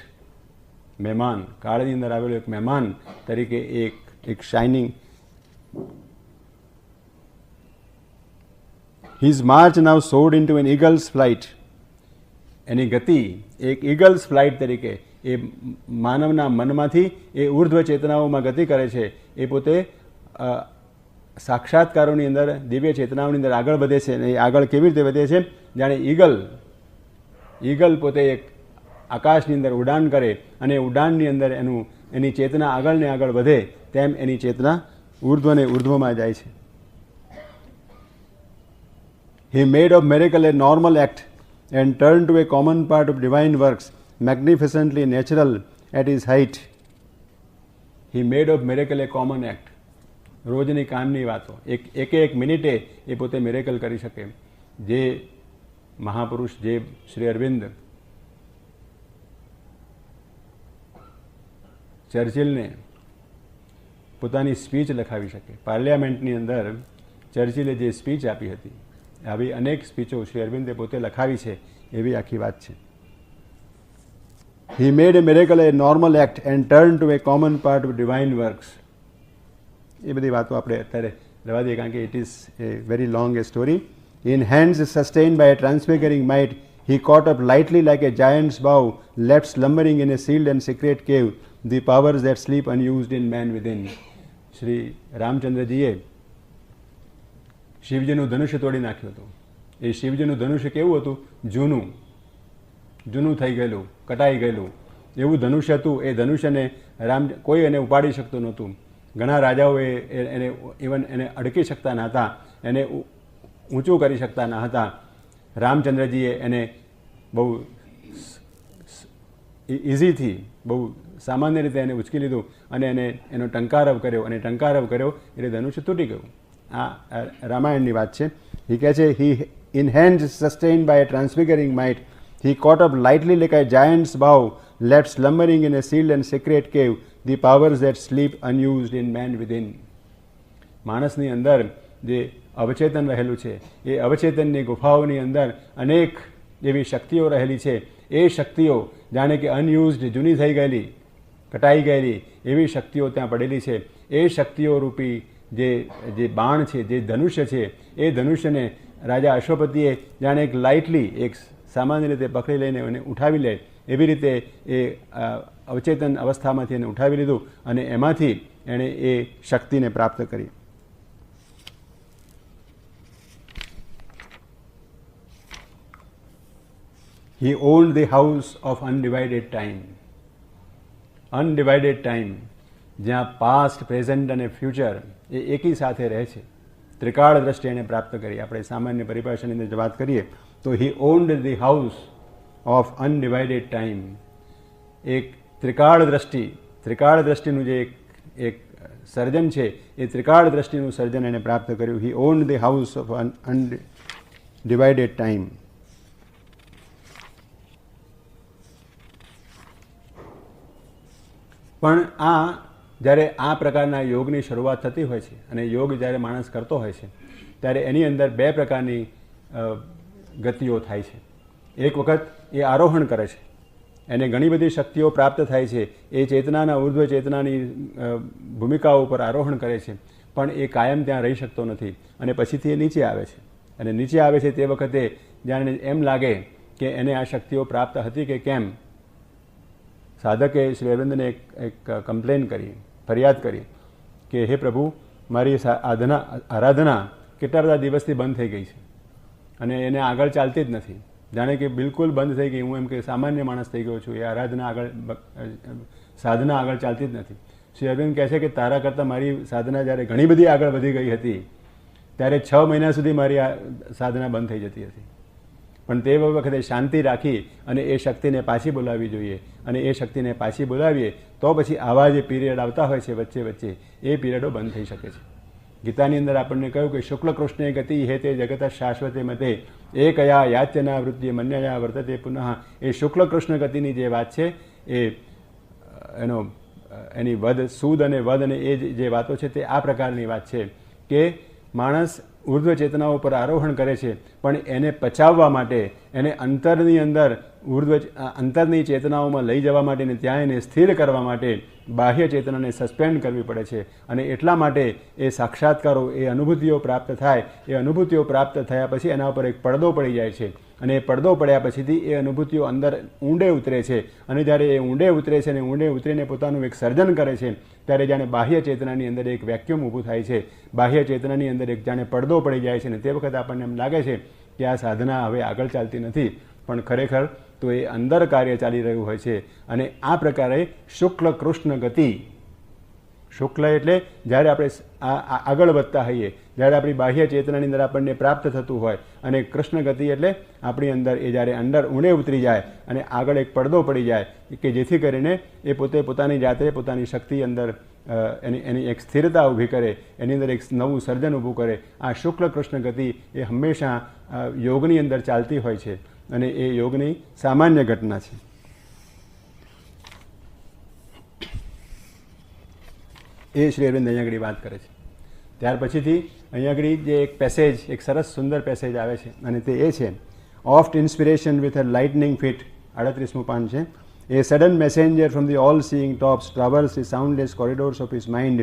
મહેમાન, કાળની અંદર આવેલો એક મહેમાન તરીકે એક shining. His march now soared into an eagle's flight. એની ગતિ એક ઈગલ્સ ફ્લાઇટ તરીકે એ માનવના મનમાંથી એ ઉર્ધ્વ ચેતનાઓમાં ગતિ કરે છે. એ પોતે સાક્ષાત્કારોની અંદર, દિવ્ય ચેતનાઓની અંદર આગળ વધે છે. અને એ આગળ કેવી રીતે વધે છે? જાણે ઈગલ પોતે એક આકાશની અંદર ઉડાન કરે અને ઉડાનની અંદર એની ચેતના આગળ ને આગળ વધે, તેમ એની ચેતના ઉર્ધ્વને ઉર્ધ્વમાં જાય છે. He made of miracle a normal act and turned to a common part of divine works, magnificently natural at his height. He made of miracle a common act. રોજની કામની વાતો એક મિનિટે એ પોતે મિરેકલ કરી શકે. જે મહાપુરુષ, જે શ્રી અરવિંદ ચર્ચિલને પોતાની સ્પીચ લખાવી શકે, પાર્લિયામેન્ટની અંદર ચર્ચિલે જે સ્પીચ આપી હતી, આવી અનેક સ્પીચો શ્રી અરવિંદે પોતે લખાવી છે, એવી આખી વાત છે. He made a miracle a normal act and turned to a common part of divine works. એ બધી વાતો આપણે અત્યારે રહેવા દઈએ, કારણ કે it is A very long A story. In hands sustained by a transfiguring might, he caught up lightly like a giant's bow, left slumbering in a sealed and secret cave, the powers that sleep unused in man within. Shri રામચંદ્રજીએ શિવજીનું ધનુષ્ય તોડી નાખ્યું હતું. એ શિવજીનું ધનુષ્ય કેવું હતું? જૂનું થઈ ગયેલું, કટાઈ ગયેલું એવું ધનુષ્ય હતું. એ ધનુષ્યને કોઈ એને ઉપાડી શકતું નહોતું. ઘણા રાજાઓએ એને અડકી શકતા ન હતા, એને ઊંચું કરી શકતા ન હતા. રામચંદ્રજીએ એને બહુ ઇઝીથી, બહુ સામાન્ય રીતે એને ઉચકી લીધું અને એનો ટંકારવ કર્યો, અને ટંકારવ કર્યો એટલે ધનુષ્ય તૂટી ગયું. આ રામાયણની વાત છે. he કહે છે, he in hands sustained by a transfiguring might, he caught up lightly like a giant's bow, left slumbering in a sealed and secret cave, the powers that sleep unused in man within. માણસની અંદર જે અવચેતન રહેલું છે, એ અવચેતનની ગુફાઓની અંદર અનેક એવી શક્તિઓ રહેલી છે. એ શક્તિઓ જાણે કે અનયુઝડ, જૂની થઈ ગયેલી, કટાઈ ગયેલી એવી શક્તિઓ ત્યાં પડેલી છે. એ શક્તિઓ રૂપી જે બાણ છે, જે ધનુષ્ય છે, એ ધનુષ્યને રાજા અશ્વપતિએ જાણે એક લાઇટલી, એક સામાન્ય રીતે પકડી લઈને એને ઉઠાવી લે એવી રીતે એ અવચેતન અવસ્થામાંથી એને ઉઠાવી લીધું અને એમાંથી એણે એ શક્તિને પ્રાપ્ત કરી. He owned the house of undivided time. Undivided time, જ્યાં પાસ્ટ, પ્રેઝન્ટ અને ફ્યુચર એ એકી સાથે રહે છે. ત્રિકાળ દ્રષ્ટિ એને પ્રાપ્ત કરી. આપણે સામાન્ય પરિભાષાની અંદર વાત કરીએ તો he owned the house of undivided time. એક ત્રિકાળ દ્રષ્ટિનું જે એક સર્જન છે, એ ત્રિકાળ દ્રષ્ટિનું સર્જન એને પ્રાપ્ત કર્યું. he owned the house of undivided time. પણ જ્યારે આ પ્રકારના યોગની શરૂઆત થતી હોય છે અને યોગ જ્યારે માણસ કરતો હોય છે, ત્યારે એની અંદર બે પ્રકારની ગતિઓ થાય છે. એક વખત એ આરોહણ કરે છે, એને ઘણી બધી શક્તિઓ પ્રાપ્ત થાય છે, એ ચેતનાના, ઉર્ધ્વ ચેતનાની ભૂમિકાઓ ઉપર આરોહણ કરે છે, પણ એ કાયમ ત્યાં રહી શકતો નથી અને પછીથી એ નીચે આવે છે. અને નીચે આવે છે તે વખતે જાણે એમ લાગે કે એને આ શક્તિઓ પ્રાપ્ત હતી કે કેમ. સાધકે શ્રી અરવિંદને એક કમ્પ્લેન કરી, ફરિયાદ કરી કે હે પ્રભુ, મારી આરાધના કેટલા બધા દિવસથી બંધ થઈ ગઈ છે અને એને આગળ ચાલતી જ નથી, જાણે કે બિલકુલ બંધ થઈ ગઈ. હું એમ કે સામાન્ય માણસ થઈ ગયો છું, એ આરાધના આગળ, સાધના આગળ ચાલતી જ નથી. શ્રી અરવિંદ કહે છે કે તારા કરતાં મારી સાધના જ્યારે ઘણી બધી આગળ વધી ગઈ હતી ત્યારે 6 મહિના સુધી મારી આ સાધના બંધ થઈ જતી હતી, પણ તે વખતે શાંતિ રાખી અને એ શક્તિને પાછી બોલાવવી જોઈએ. અને એ શક્તિને પાછી બોલાવીએ તો પછી આવા જે પીરિયડ આવતા હોય છે વચ્ચે વચ્ચે, એ પીરિયડો બંધ થઈ શકે છે. ગીતાની અંદર આપણને કહ્યું કે શુક્લ કૃષ્ણે ગતિ હે તે જગત શાશ્વતે મતે એ કયા યાત્યના વૃત્તિ મન્યયા વર્તતે પુનઃ. એ શુક્લ કૃષ્ણ ગતિની જે વાત છે એની વધ, સૂદ અને વધ અને એ જે વાતો છે તે આ પ્રકારની વાત છે કે માણસ ઉર્ધ્વ ચેતનાઓ પર આરોહણ કરે છે, પણ એને પચાવવા માટે, એને અંતરની અંદર અંતરની ચેતનાઓમાં લઈ જવા માટે ને ત્યાં એને સ્થિર કરવા માટે બાહ્ય ચેતનાને સસ્પેન્ડ કરવી પડે છે. અને એટલા માટે એ સાક્ષાત્કારો, એ અનુભૂતિઓ પ્રાપ્ત થાય, એ અનુભૂતિઓ પ્રાપ્ત થયા પછી એના ઉપર એક પડદો પડી જાય છે અને એ પડદો પડ્યા પછીથી એ અનુભૂતિઓ અંદર ઊંડે ઉતરે છે. અને જ્યારે એ ઊંડે ઉતરે છે અને ઊંડે ઉતરીને પોતાનું એક સર્જન કરે છે ત્યારે જાણે બાહ્ય ચેતનાની અંદર એક વેક્યુમ ઊભું થાય છે, બાહ્ય ચેતનાની અંદર એક જાણે પડદો પડી જાય છે. અને તે વખતે આપણને એમ લાગે છે કે આ સાધના હવે આગળ ચાલતી નથી, પણ ખરેખર તો એ અંદર કાર્ય ચાલી રહ્યું હોય છે. અને આ પ્રકારે શુક્લ કૃષ્ણ ગતિ, શુક્લ એટલે જ્યારે આપણે આગળ વધતા હોઈએ, જ્યારે આપણી બાહ્ય ચેતનાની અંદર આપણને પ્રાપ્ત થતું હોય, અને કૃષ્ણ ગતિ એટલે આપણી અંદર એ જ્યારે અંદર ઊંડે ઉતરી જાય અને આગળ એક પડદો પડી જાય કે જેથી કરીને એ પોતે પોતાની જાતે પોતાની શક્તિ અંદર એની એક સ્થિરતા ઊભી કરે, એની અંદર એક નવું સર્જન ઊભું કરે. આ શુક્લ કૃષ્ણ ગતિ એ હંમેશા યોગની અંદર ચાલતી હોય છે અને એ યોગની સામાન્ય ઘટના છે. એ શ્રી અરવિંદ અહીંયા આગળ વાત કરે છે. ત્યાર પછીથી અહીંયા આગળ જે એક પેસેજ, એક સરસ સુંદર પેસેજ આવે છે અને તે એ છે, oft inspiration with a lightning fit, 38મું પાન છે. A sudden messenger from the all-seeing tops travels the soundless corridors of his mind,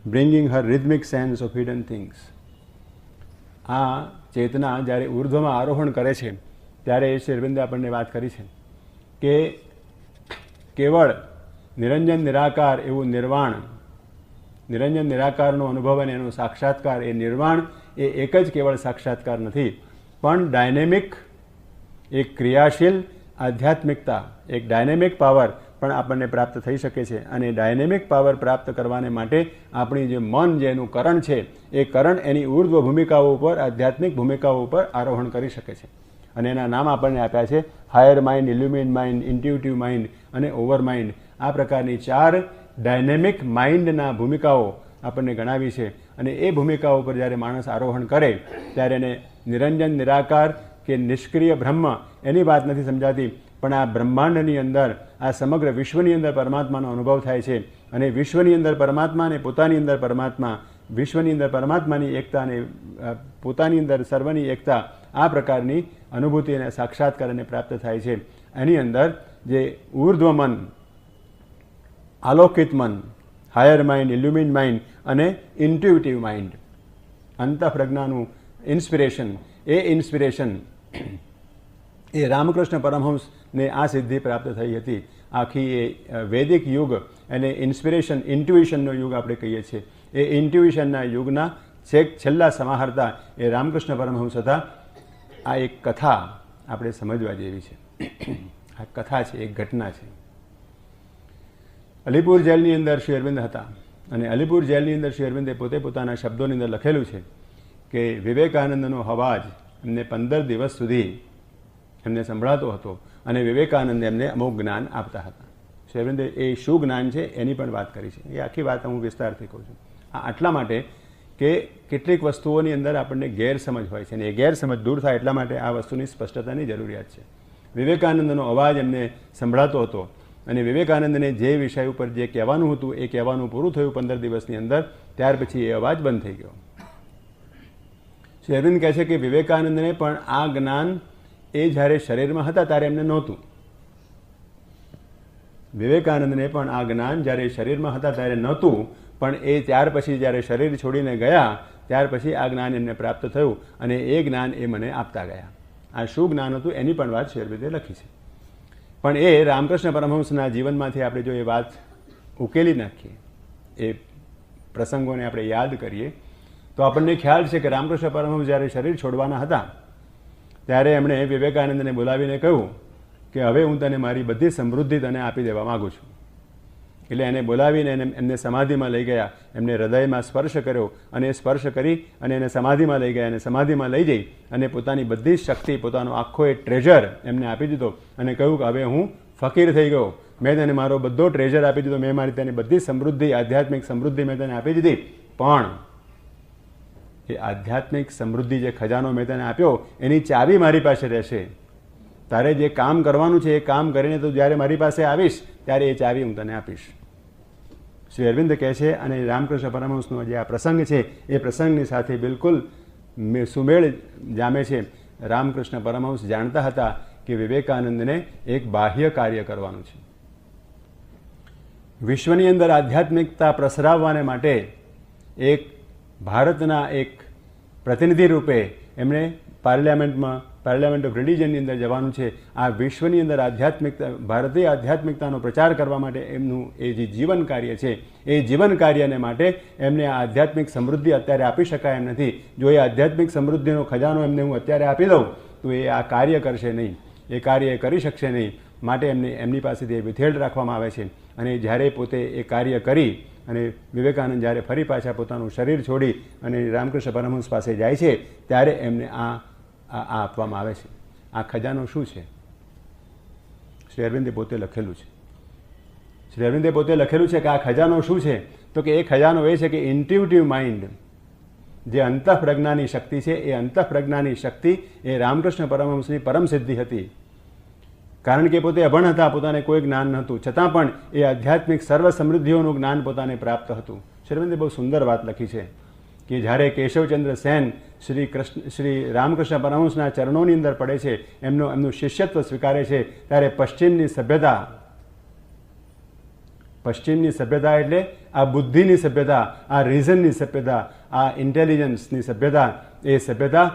bringing her rhythmic sense of hidden things. આ ચેતના જ્યારે ઉર્ધ્વમાં આરોહણ કરે છે ત્યારે શ્રી અરવિંદે આપણને વાત કરી છે કે કેવળ નિરંજન નિરાકાર એવું નિર્વાણ, નિરંજન નિરાકારનો અનુભવ અને એનો સાક્ષાત્કાર, એ નિર્વાણ એ એક જ કેવળ સાક્ષાત્કાર નથી, પણ ડાયનેમિક, એક ક્રિયાશીલ આધ્યાત્મિકતા, એક ડાયનેમિક પાવર પણ આપણને પ્રાપ્ત થઈ શકે છે. અને ડાયનેમિક પાવર પ્રાપ્ત કરવાને માટે આપણી જે મન, જેનું કરણ છે, એ કરણ એની ઉર્ધ્વ ભૂમિકાઓ ઉપર, આધ્યાત્મિક ભૂમિકાઓ ઉપર આરોહણ કરી શકે છે. અને એના નામ આપણને આપ્યા છે higher mind, ઇલ્યુમિન mind, intuitive mind અને ઓવર માઇન્ડ. આ પ્રકારની 4 ડાયનેમિક માઇન્ડના ભૂમિકાઓ આપણને ગણાવી છે. અને એ ભૂમિકાઓ પર જ્યારે માણસ આરોહણ કરે ત્યારે એને નિરંજન નિરાકાર કે નિષ્ક્રિય બ્રહ્મ એની વાત નથી સમજાતી, પણ આ બ્રહ્માંડની અંદર, આ સમગ્ર વિશ્વની અંદર પરમાત્માનો અનુભવ થાય છે. અને વિશ્વની અંદર પરમાત્મા અને પોતાની અંદર પરમાત્મા, વિશ્વની અંદર પરમાત્માની એકતા અને પોતાની અંદર સર્વની એકતા, આ પ્રકારની અનુભૂતિ અને સાક્ષાત્કાર એને પ્રાપ્ત થાય છે. એની અંદર જે ઉર્ધ્વ મન, આલોકિત મન, હાયર માઇન્ડ, ઇલ્યુમિન માઇન્ડ અને ઇન્ટ્યુટિવ માઇન્ડ, અંતઃપ્રજ્ઞાનું ઇન્સ્પિરેશન, એ ઇન્સ્પિરેશન એ રામકૃષ્ણ પરમહંસને આ સિદ્ધિ પ્રાપ્ત થઈ હતી. આખી એ વૈદિક યુગ એને ઇન્સ્પિરેશન, ઇન્ટ્યુઇશનનો યુગ આપણે કહીએ છીએ. એ ઇન્ટ્યુઇશનના યુગના છેલ્લા સમાહર્તા એ રામકૃષ્ણ પરમહંસ હતા. આ એક કથા આપણે સમજવા જેવી છે. આ કથા છે, એક ઘટના છે. અલીપુર જેલની અંદર શ્રી અરવિંદ હતા અને અલીપુર જેલની અંદર શ્રી અરવિંદે પોતે પોતાના શબ્દોની અંદર લખેલું છે કે વિવેકાનંદનો અવાજ એમને 15 દિવસ સુધી એમને સંભળાતો હતો અને વિવેકાનંદ એમને અમુક જ્ઞાન આપતા હતા. શ્રી અરવિંદે એ શું જ્ઞાન છે એની પણ વાત કરી છે. એ આખી વાત હું વિસ્તારથી કહું છું. આટલા માટે કે કેટલીક વસ્તુઓની અંદર આપણને ગેરસમજ હોય છે અને એ ગેરસમજ દૂર થાય એટલા માટે આ વસ્તુની સ્પષ્ટતાની જરૂરિયાત છે. વિવેકાનંદનો અવાજ એમને સંભળાતો હતો અને વિવેકાનંદને જે વિષય ઉપર જે કહેવાનું હતું એ કહેવાનું પૂરું થયું 15 દિવસની અંદર. ત્યાર પછી એ અવાજ બંધ થઈ ગયો. શ્રી અરવિંદ કહે છે કે વિવેકાનંદને પણ આ જ્ઞાન એ જ્યારે શરીરમાં હતા ત્યારે એમને નહોતું. વિવેકાનંદને પણ આ જ્ઞાન જ્યારે શરીરમાં હતા ત્યારે નહોતું, પણ એ ત્યાર પછી જ્યારે શરીર છોડીને ગયા ત્યાર પછી આ જ્ઞાન એમને પ્રાપ્ત થયું અને એ જ્ઞાન એ મને આપતા ગયા. આ શું જ્ઞાન હતું એની પણ વાત શ્રી અરવિંદે લખી છે. પણ એ રામકૃષ્ણ પરમહંસના જીવનમાંથી આપણે જો એ વાત ઉકેલી નાખીએ, એ પ્રસંગોને આપણે યાદ કરીએ, તો આપણને ખ્યાલ છે કે રામકૃષ્ણ પરમહંસ જ્યારે શરીર છોડવાના હતા ત્યારે એમણે વિવેકાનંદને બોલાવીને કહ્યું કે હવે હું તને મારી બધી સમૃદ્ધિ તને આપી દેવા માગું છું. એટલે એને બોલાવીને એમને સમાધિમાં લઈ ગયા, એમને હૃદયમાં સ્પર્શ કર્યો અને એ સ્પર્શ કરી અને એને સમાધિમાં લઈ ગયા. અને સમાધિમાં લઈ જઈ અને પોતાની બધી શક્તિ, પોતાનો આખો એ ટ્રેઝર એમને આપી દીધો અને કહ્યું કે હવે હું ફકીર થઈ ગયો, મેં તને મારો બધો ટ્રેઝર આપી દીધો, મેં મારી તને બધી સમૃદ્ધિ, આધ્યાત્મિક સમૃદ્ધિ મેં તને આપી દીધી, પણ એ આધ્યાત્મિક સમૃદ્ધિ જે ખજાનો મેં તને આપ્યો એની ચાવી મારી પાસે રહેશે. તારે જે કામ કરવાનું છે એ કામ કરીને તું જ્યારે મારી પાસે આવીશ ત્યારે એ ચાવી હું તને આપીશ. શ્રી અરવિંદ કહે છે, અને રામકૃષ્ણ પરમહંસનો જે આ પ્રસંગ છે એ પ્રસંગની સાથે બિલકુલ સુમેળ જામે છે. રામકૃષ્ણ પરમહંસ જાણતા હતા કે વિવેકાનંદને એક બાહ્ય કાર્ય કરવાનું છે. વિશ્વની અંદર આધ્યાત્મિકતા પ્રસરાવવાને માટે એક ભારતના એક પ્રતિનિધિ રૂપે એમણે પાર્લામેન્ટ ઓફ રિલિજનની અંદર જવાનું છે. આ વિશ્વની અંદર આધ્યાત્મિકતા, ભારતીય આધ્યાત્મિકતાનો પ્રચાર કરવા માટે એમનું એ જે જીવન કાર્ય છે એ જીવન કાર્યને માટે એમને આ આધ્યાત્મિક સમૃદ્ધિ અત્યારે આપી શકાય એમ નથી. જો એ આધ્યાત્મિક સમૃદ્ધિનો ખજાનો એમને હું અત્યારે આપી દઉં તો એ આ કાર્ય કરશે નહીં, એ કાર્ય એ કરી શકશે નહીં. માટે એમની પાસેથી એ વિથેલ્ડ રાખવામાં આવે છે. અને જ્યારે પોતે એ કાર્ય કરી અને વિવેકાનંદ જ્યારે ફરી પાછા પોતાનું શરીર છોડી અને રામકૃષ્ણ પરમહંસ પાસે જાય છે ત્યારે એમને આ આપવામાં આવે છે. આ ખજાનો શું છે? શ્રી અરવિંદે પોતે લખેલું છે. શ્રી અરવિંદે પોતે લખેલું છે કે આ ખજાનો શું છે? તો કે એ ખજાનો એ છે કે ઇન્ટ્યુટિવ માઇન્ડ, જે અંતઃપ્રજ્ઞાની શક્તિ છે, એ અંતઃપ્રજ્ઞાની શક્તિ એ રામકૃષ્ણ પરમહંસની પરમ સિદ્ધિ હતી. કારણ કે પોતે અભણ હતા, પોતાને કોઈ જ્ઞાન નહોતું, છતાં પણ એ આધ્યાત્મિક સર્વ સમૃદ્ધિઓનું જ્ઞાન પોતાને પ્રાપ્ત હતું. શ્રી અરવિંદે બહુ સુંદર વાત લખી છે કે જ્યારે કેશવચંદ્ર સેન શ્રી રામકૃષ્ણ પરમહંસના ચરણોની અંદર પડે છે, એમનું શિષ્યત્વ સ્વીકારે છે, ત્યારે પશ્ચિમની સભ્યતા એટલે આ બુદ્ધિની સભ્યતા, આ રીઝનની સભ્યતા, આ ઇન્ટેલિજન્સની સભ્યતા, એ સભ્યતા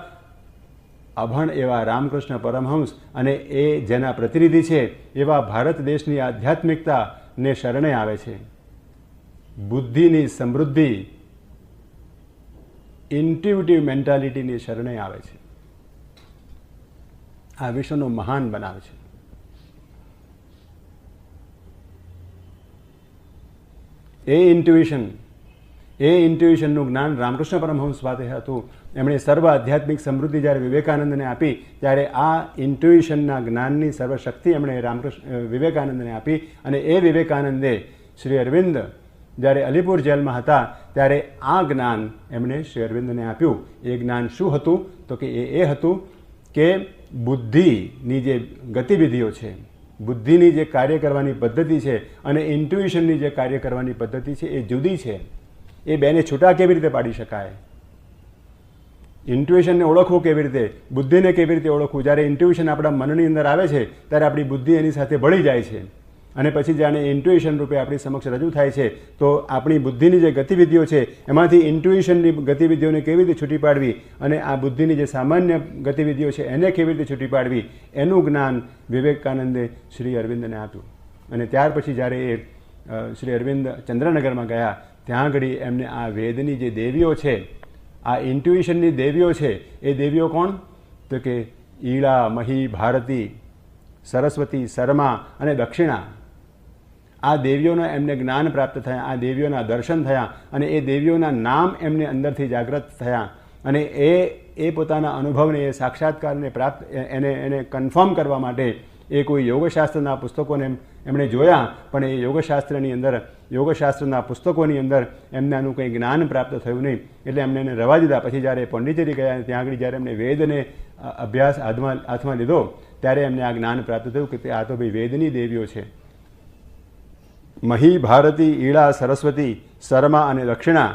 અભણ એવા રામકૃષ્ણ પરમહંસ અને એ જેના પ્રતિનિધિ છે એવા ભારત દેશની આધ્યાત્મિકતાને શરણે આવે છે. બુદ્ધિની સમૃદ્ધિ, ઇન્ટ્યુટિવ મેન્ટાલિટીની શરણે આવે છે. આ વિશ્વનો મહાન બનાવે છે. એ ઇન્ટ્યુઇશનનું જ્ઞાન રામકૃષ્ણ પરમહંસ પાસે હતું. એમણે સર્વ આધ્યાત્મિક સમૃદ્ધિ જ્યારે વિવેકાનંદને આપી ત્યારે આ ઇન્ટ્યુઇશનના જ્ઞાનની સર્વશક્તિ એમણે વિવેકાનંદને આપી. અને એ વિવેકાનંદે શ્રી અરવિંદ જ્યારે અલીપુર જેલમાં હતા ત્યારે આ જ્ઞાન એમણે શ્રી અરવિંદને આપ્યું. એ જ્ઞાન શું હતું? તો કે એ હતું કે બુદ્ધિની જે ગતિવિધિઓ છે, બુદ્ધિની જે કાર્ય કરવાની પદ્ધતિ છે અને ઇન્ટ્યુઇશનની જે કાર્ય કરવાની પદ્ધતિ છે એ જુદી છે. એ બેને છૂટા કેવી રીતે પાડી શકાય? ઇન્ટ્યુઇશનને ઓળખવું કેવી રીતે, બુદ્ધિને કેવી રીતે ઓળખવું? જ્યારે ઇન્ટ્યુઇશન આપણા મનની અંદર આવે છે ત્યારે આપણી બુદ્ધિ એની સાથે ભળી જાય છે અને પછી જાણે ઇન્ટ્યુઇશન રૂપે આપણી સમક્ષ રજૂ થાય છે તો આપણી બુદ્ધિની જે ગતિવિધિઓ છે એમાંથી ઇન્ટ્યુઇશનની ગતિવિધિઓને કેવી રીતે છૂટી પાડવી અને આ બુદ્ધિની જે સામાન્ય ગતિવિધિઓ છે એને કેવી રીતે છૂટી પાડવી, એનું જ્ઞાન વિવેકાનંદે શ્રી અરવિંદને આપ્યું. અને ત્યાર પછી જ્યારે એ શ્રી અરવિંદ ચંદ્રનગરમાં ગયા ત્યાં આગળ એમને આ વેદની જે દેવીઓ છે, આ ઇન્ટ્યુઇશનની દેવીઓ છે, એ દેવીઓ કોણ? તો કે ઈળા, મહી, ભારતી, સરસ્વતી, શર્મા અને દક્ષિણા. આ દેવીઓના એમને જ્ઞાન પ્રાપ્ત થયા, આ દેવીઓના દર્શન થયા અને એ દેવીઓના નામ એમને અંદરથી જાગૃત થયા. અને એ પોતાના અનુભવને, એ સાક્ષાત્કારને પ્રાપ્ત એને કન્ફર્મ કરવા માટે એ કોઈ યોગશાસ્ત્રના પુસ્તકોને એમણે જોયા, પણ એ યોગશાસ્ત્રના પુસ્તકોની અંદર એમને આનું કંઈ જ્ઞાન પ્રાપ્ત થયું નહીં. એટલે એમને એને રવા દીધા. પછી જ્યારે પોંડિચેરી ગયા ત્યાં આગળ જ્યારે એમને વેદને અભ્યાસ હાથમાં લીધો ત્યારે એમને આ જ્ઞાન પ્રાપ્ત થયું કે આ તો ભાઈ વેદની દેવીઓ છે. મહી, ભારતી, ઈળા, સરસ્વતી, શર્મા અને દક્ષિણા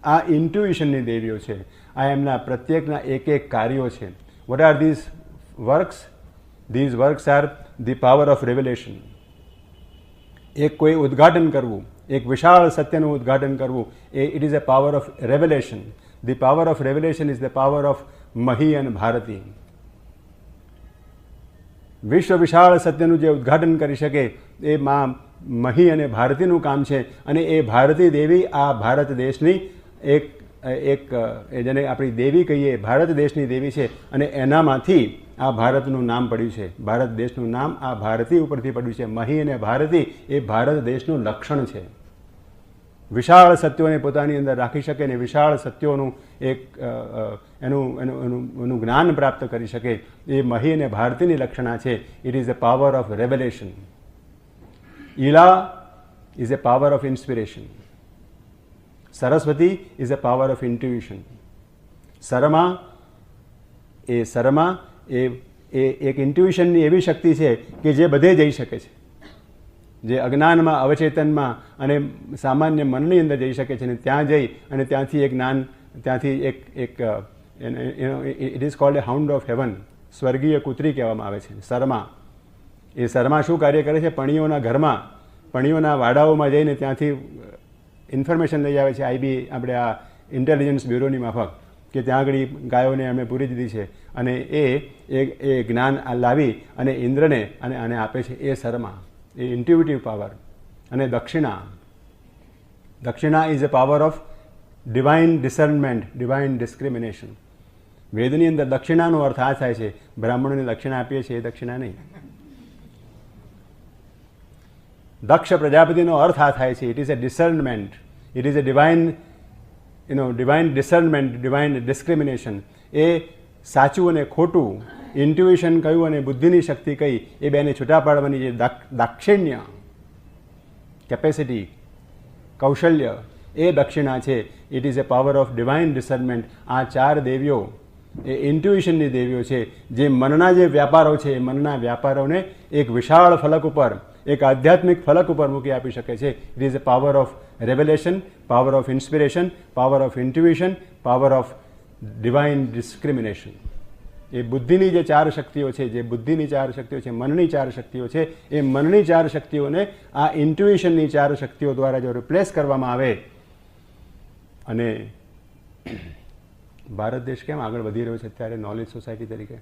આ ઇન્ટ્યુઇશનની દેવીઓ છે. આ એમના પ્રત્યેકના એક કાર્યો છે. What are these works? These works are the power of revelation. એક કોઈ ઉદ્ઘાટન કરવું, એક વિશાળ સત્યનું ઉદ્ઘાટન કરવું, it is a power of revelation. The power of revelation is the power of Mahi અને ભારતી. વિશ્વ વિશાળ સત્યનું જે ઉદ્ઘાટન કરી શકે એ માં મહી અને ભારતીનું કામ છે. અને એ ભારતી દેવી આ ભારત દેશની એક જેને આપણી દેવી કહીએ, ભારત દેશની દેવી છે. અને એનામાંથી આ ભારતનું નામ પડ્યું છે. ભારત દેશનું નામ આ ભારતી ઉપરથી પડ્યું છે. મહી અને ભારતી એ ભારત દેશનું લક્ષણ છે. વિશાળ સત્યોને પોતાની અંદર રાખી શકે ને વિશાળ સત્યોનું એક એનું જ્ઞાન પ્રાપ્ત કરી શકે એ મહી અને ભારતીની લક્ષણા છે. It is a power of revelation. Ila is a power of inspiration. Saraswati is a power of intuition. Sharma એ એક ઇન્ટ્યુઇશનની એવી શક્તિ છે કે જે બધે જઈ શકે છે, જે અજ્ઞાનમાં, અવચેતનમાં અને સામાન્ય મનની અંદર જઈ શકે છે. અને ત્યાં જઈ અને ત્યાંથી એક જ્ઞાન, ત્યાંથી એક it is called a hound of heaven. સ્વર્ગીય કૂતરી કહેવામાં આવે છે શર્મા. એ શર્મા શું કાર્ય કરે છે? પણીઓના ઘરમાં, પણીઓના વાડાઓમાં જઈને ત્યાંથી ઇન્ફોર્મેશન લઈ આવે છે. આપણે આ ઇન્ટેલિજન્સ બ્યુરોની માફક કે ત્યાં આગળ ગાયોને અમે પૂરી દીધી છે અને એ જ્ઞાન લાવી અને ઇન્દ્રને અને આને આપે છે. એ શર્મા, એ ઇન્ટ્યુટિવ પાવર. અને Dakshina is a power of divine discernment, divine discrimination. વેદની અંદર દક્ષિણાનો અર્થ આ થાય છે, બ્રાહ્મણોને દક્ષિણા આપીએ છીએ એ દક્ષિણા નહીં. દક્ષ પ્રજાપતિનો અર્થ આ થાય છે. It is a discernment, it is a divine divine discernment, divine discrimination. એ સાચું અને ખોટું, ઇન્ટ્યુઇશન કયું અને બુદ્ધિની શક્તિ કઈ, એ બેને છૂટા પાડવાની જે દાક્ષિણ્ય, કેપેસિટી, કૌશલ્ય, એ દક્ષિણા છે. It is a power of divine discernment. આ ચાર દેવીઓ એ ઇન્ટ્યુઇશનની દેવીઓ છે, જે મનના જે વ્યાપારો છે એ મનના વ્યાપારોને એક વિશાળ ફલક ઉપર, એક આધ્યાત્મિક ફલક ઉપર મૂકી આપી શકે છે. It is a power of revelation, power of inspiration, power of intuition, power of divine discrimination. એ બુદ્ધિની જે ચાર શક્તિઓ છે, જે બુદ્ધિની ચાર શક્તિઓ છે, મનની ચાર શક્તિઓ છે, એ મનની ચાર શક્તિઓને આ ઇન્ટ્યુઇશનની ચાર શક્તિઓ દ્વારા જો રિપ્લેસ કરવામાં આવે. અને ભારત દેશ કેમ આગળ વધી રહ્યો છે અત્યારે નોલેજ સોસાયટી તરીકે?